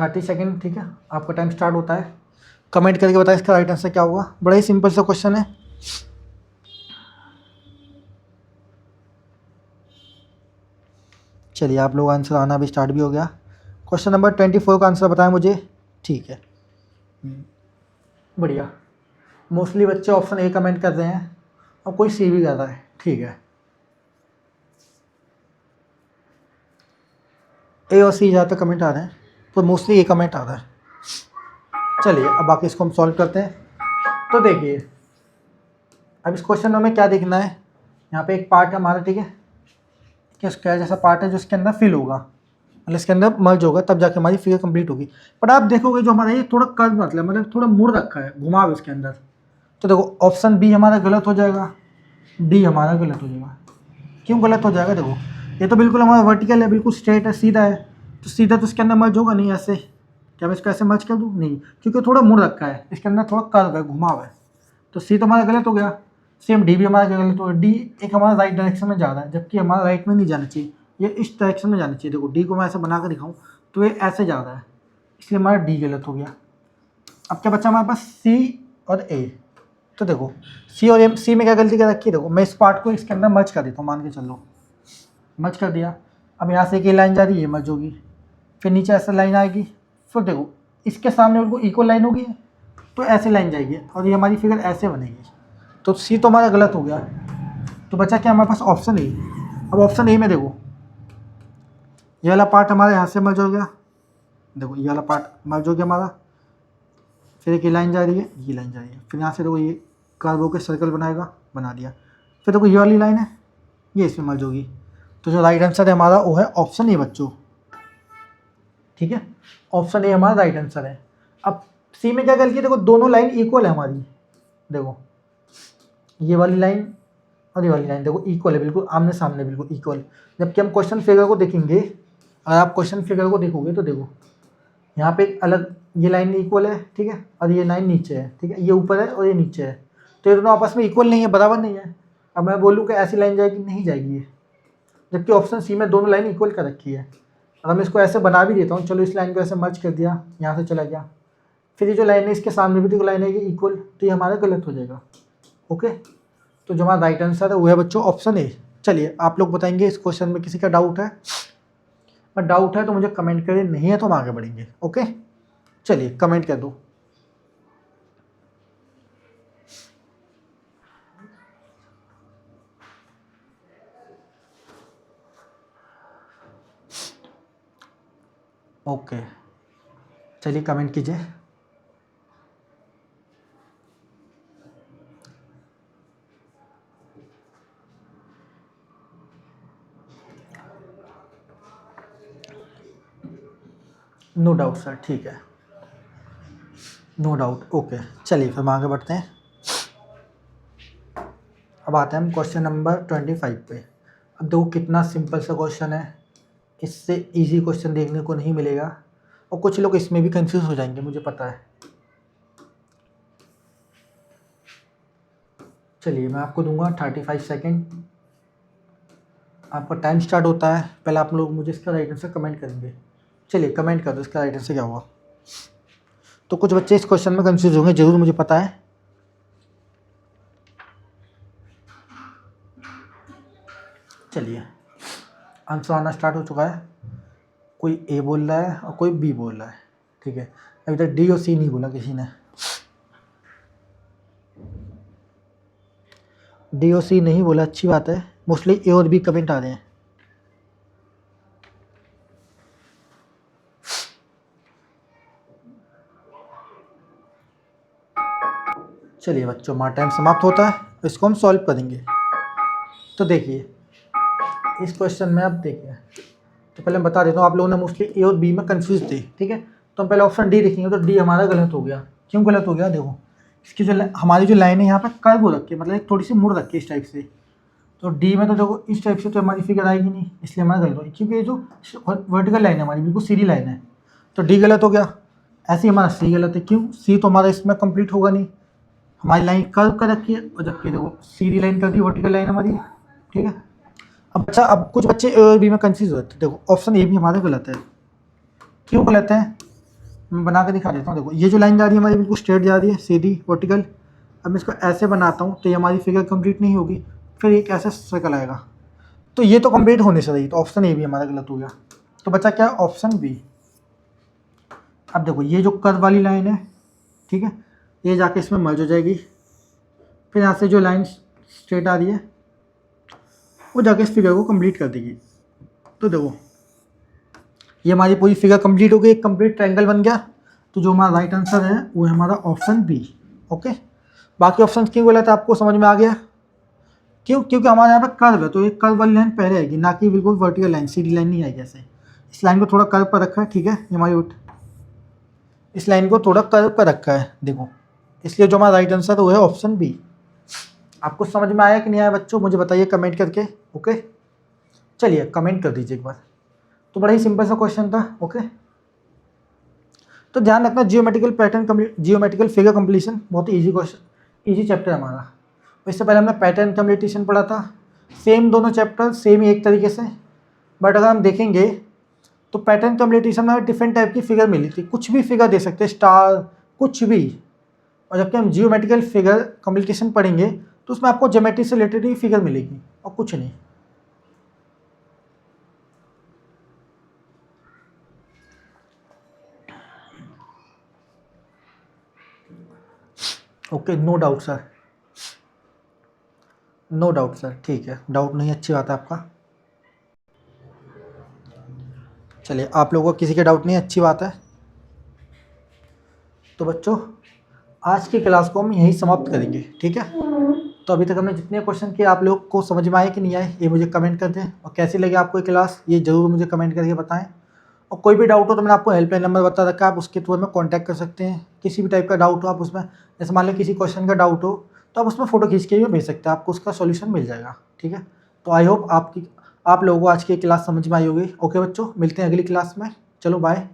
Speaker 1: 30 सेकेंड, ठीक है, आपका टाइम स्टार्ट होता है। कमेंट करके बताएं इसका राइट आंसर क्या होगा। बड़ा ही सिंपल सा क्वेश्चन है। चलिए आप लोग आंसर आना भी स्टार्ट भी हो गया। क्वेश्चन नंबर 24 का आंसर बताएं मुझे। ठीक है, बढ़िया। मोस्टली बच्चे ऑप्शन ए कमेंट कर रहे हैं और कोई सी भी कर रहा है, ठीक है। ए और सी ज़्यादातर कमेंट आ रहे हैं, तो मोस्टली ए कमेंट आ रहा है। चलिए अब बाकी इसको हम सॉल्व करते हैं। तो देखिए अब इस क्वेश्चन में हमें क्या देखना है। यहाँ पे एक पार्ट है हमारा, ठीक है, कि स्क्वायर जैसा पार्ट है जो इसके अंदर फिल होगा, मतलब इसके अंदर मर्ज होगा, तब जाके हमारी फिगर कंप्लीट होगी। पर आप देखोगे जो हमारा ये थोड़ा कर्व मतलब थोड़ा मुड़ रखा है, घुमाव इसके अंदर। तो देखो ऑप्शन बी हमारा गलत हो जाएगा, डी हमारा गलत हो जाएगा। क्यों गलत हो जाएगा? देखो ये तो बिल्कुल हमारा वर्टिकल है, बिल्कुल स्ट्रेट है, सीधा है, तो सीधा तो इसके अंदर मर्ज होगा नहीं ऐसे। क्या मैं इसको ऐसे मर्ज कर दूँ? नहीं, क्योंकि थोड़ा मुड़ रखा है, इसके अंदर थोड़ा कर्व है, घुमाव है। तो सी तो हमारा गलत हो गया। सेम डी भी हमारा गलत हो गया। डी एक हमारा राइट डायरेक्शन में जा रहा है, जबकि हमारा राइट में नहीं जाना चाहिए, ये इस डायरेक्शन में जाना चाहिए। देखो डी को मैं ऐसे बना कर दिखाऊँ तो ये ऐसे जा रहा है, इसलिए हमारा डी गलत हो गया। अब क्या बचा हमारे पास? सी और ए। तो देखो सी और ए, सी में क्या गलती कर रखी है? देखो मैं इस पार्ट को इसके अंदर मर्ज कर देता हूँ, मान के चलो मर्ज कर दिया। अब यहाँ से एक लाइन जा रही है, मर्ज होगी, फिर नीचे ऐसे लाइन आएगी, फिर देखो इसके सामने बिल्कुल इक्वल लाइन होगी, तो ऐसे लाइन जाएगी और ये हमारी फिगर ऐसे बनेगी। तो सी तो हमारा गलत हो गया। तो बचा क्या हमारे पास? Option A. अब ऑप्शन ए में देखो ये वाला पार्ट हमारा यहाँ से मर्ज हो गया, देखो ये वाला पार्ट मर्ज हो गया हमारा, फिर एक ये लाइन जा रही है, ये लाइन जा रही है, फिर यहाँ से देखो ये कर्व के सर्कल बनाएगा, बना दिया, फिर देखो ये वाली लाइन है, ये इसमें मर्ज होगी। तो जो राइट आंसर है हमारा वो है ऑप्शन ए बच्चों, ठीक है, ऑप्शन ए हमारा राइट आंसर है। अब सी में क्या गलती है? देखो दोनों लाइन इक्वल है हमारी, देखो ये वाली लाइन और ये वाली लाइन देखो इक्वल है, बिल्कुल आमने सामने, बिल्कुल इक्वल। जबकि हम क्वेश्चन फिगर को देखेंगे, अगर आप क्वेश्चन फिगर को देखोगे तो देखो यहाँ पे एक अलग ये लाइन इक्वल है, ठीक है, और ये लाइन नीचे है, ठीक है, ये ऊपर है और ये नीचे है, तो ये दोनों आपस में इक्वल नहीं है, बराबर नहीं है। अब मैं बोलूँ कि ऐसी लाइन जाएगी, नहीं जाएगी ये, जबकि ऑप्शन सी में दोनों लाइन इक्वल कर रखी है। अगर मैं इसको ऐसे बना भी देता हूँ, चलो इस लाइन को ऐसे मर्ज कर दिया, यहाँ से चला गया, फिर ये जो लाइन है इसके सामने भी तो लाइन है ये इक्वल, तो ये हमारा गलत हो जाएगा। ओके, तो जो हमारा राइट आंसर है वो है बच्चों ऑप्शन ए। चलिए आप लोग बताएंगे इस क्वेश्चन में किसी का डाउट है? पर डाउट है तो मुझे कमेंट करें, नहीं है तो हम आगे बढ़ेंगे। ओके, चलिए कमेंट कर दो। ओके, चलिए कमेंट कीजिए। नो डाउट सर, ठीक है, नो डाउट। ओके, चलिए फिर हम आगे बढ़ते हैं। अब आते हैं हम क्वेश्चन नंबर 25 पे। अब देखो कितना सिंपल सा क्वेश्चन है, इससे इजी क्वेश्चन देखने को नहीं मिलेगा, और कुछ लोग इसमें भी कंफ्यूज हो जाएंगे, मुझे पता है। चलिए मैं आपको दूंगा 35 सेकेंड, आपका टाइम स्टार्ट होता है। पहले आप लोग मुझे इसका राइट आंसर कमेंट करेंगे। चलिए कमेंट कर दो इसका राइट आंसर क्या हुआ। तो कुछ बच्चे इस क्वेश्चन में कंफ्यूज होंगे जरूर, मुझे पता है। चलिए आंसर आना स्टार्ट हो चुका है। कोई ए बोल रहा है और कोई बी बोल रहा है, ठीक है, अभी तक डी और सी नहीं बोला किसी ने। डी और सी नहीं बोला, अच्छी बात है। मोस्टली ए और बी कमेंट आ रहे हैं। चलिए बच्चों हमारा टाइम समाप्त होता है, इसको हम सॉल्व करेंगे। तो देखिए इस क्वेश्चन में आप देखिए, तो पहले मैं बता देता हूँ, आप लोगों ने मोस्टली ए और बी में कंफ्यूज थे, ठीक है। तो हम पहले ऑप्शन डी देखेंगे, तो डी हमारा गलत हो गया। क्यों गलत हो गया? देखो इसकी जो हमारी जो लाइन है यहाँ पे कर्व हो रखी है, मतलब एक थोड़ी सी मुड़ रखी है इस टाइप से। तो डी में तो देखो इस टाइप से तो हमारी फिगर आएगी नहीं, इसलिए हमारा गलत हो गया, क्योंकि ये जो वर्टिकल लाइन है हमारी बिल्कुल सीधी लाइन है, तो डी गलत हो गया। ऐसे ही हमारा सी गलत है। क्यों? सी तो हमारा इसमें कंप्लीट होगा नहीं, हमारी लाइन कर्व कर रखी है, और जबकि देखो सीधी लाइन कर दी, वर्टिकल लाइन हमारी, ठीक है। अब अच्छा, अब कुछ बच्चे ए और बी में कंफ्यूज होते हैं। देखो ऑप्शन ए भी हमारा गलत है। क्यों गलत है? मैं बना के दिखा देता हूँ। देखो ये जो लाइन जा रही है हमारी बिल्कुल स्ट्रेट जा रही है, सीधी वर्टिकल। अब मैं इसको ऐसे बनाता हूँ तो ये हमारी फिगर कंप्लीट नहीं होगी, फिर एक ऐसे सर्कल आएगा, तो ये तो कंप्लीट होने से रही, तो ऑप्शन ए भी हमारा गलत हो गया। तो बचा क्या, ऑप्शन बी। अब देखो ये जो कर्व वाली लाइन है, ठीक है, ये जाके इसमें मर्ज हो जाएगी, फिर यहाँ से जो लाइन स्ट्रेट आ रही है वो जाके इस फिगर को कंप्लीट कर देगी। तो देखो ये हमारी पूरी फिगर कंप्लीट हो गई, एक कंप्लीट ट्रायंगल बन गया। तो जो हमारा राइट आंसर है वो है हमारा ऑप्शन बी। ओके, बाकी ऑप्शन क्यों बोला था आपको समझ में आ गया? क्यों? क्योंकि हमारे यहाँ पे कर्व है, तो एक कर्व वाली लाइन पहले आएगी, ना कि बिल्कुल वर्टिकल लाइन, सीधी लाइन नहीं आएगी ऐसे। इस लाइन को थोड़ा कर्व पर रखा है, ठीक है, ये हमारी इस लाइन को थोड़ा कर्व पर रखा है देखो, इसलिए जो हमारा राइट आंसर है वो है ऑप्शन बी। आपको समझ में आया कि नहीं आया बच्चों, मुझे बताइए कमेंट करके। ओके, चलिए कमेंट कर दीजिए एक बार। तो बड़ा ही सिंपल सा क्वेश्चन था। ओके, तो ध्यान रखना geometrical pattern geometrical figure completion बहुत ही ईजी क्वेश्चन, ईजी चैप्टर है हमारा। इससे पहले हमने पैटर्न कंप्लीशन पढ़ा था, सेम दोनों चैप्टर सेम ही एक तरीके से, बट अगर हम देखेंगे तो पैटर्न कंप्लीशन में डिफरेंट टाइप की फिगर मिली थी, कुछ भी फिगर दे सकते हैं, स्टार कुछ भी। और जबकि हम जियोमेट्रिकल फिगर कंप्लीशन पढ़ेंगे तो उसमें आपको ज्योमेट्री से रिलेटेड ही फिगर मिलेगी और कुछ नहीं। Okay, no doubt sir, no doubt sir, ठीक है, डाउट नहीं, अच्छी बात है आपका। चलिए, आप लोगों को किसी के डाउट नहीं, अच्छी बात है। तो बच्चों आज की क्लास को हम यहीं समाप्त करेंगे, ठीक है। तो अभी तक हमने जितने क्वेश्चन किए आप लोग को समझ में आए कि नहीं आए ये मुझे कमेंट कर दें, और कैसी लगी आपको ये क्लास ये ज़रूर मुझे कमेंट करके बताएं। और कोई भी डाउट हो तो मैंने आपको हेल्पलाइन नंबर बता रखा है, आप उसके थ्रू में कॉन्टैक्ट कर सकते हैं। किसी भी टाइप का डाउट हो आप उसमें, जैसे मान लें किसी क्वेश्चन का डाउट हो तो आप उसमें फ़ोटो खींच के भी भेज सकते हैं, आपको उसका सॉल्यूशन मिल जाएगा, ठीक है। तो आई होप आप लोगों को आज की क्लास समझ में आई होगी। ओके बच्चों, मिलते हैं अगली क्लास में, चलो बाय।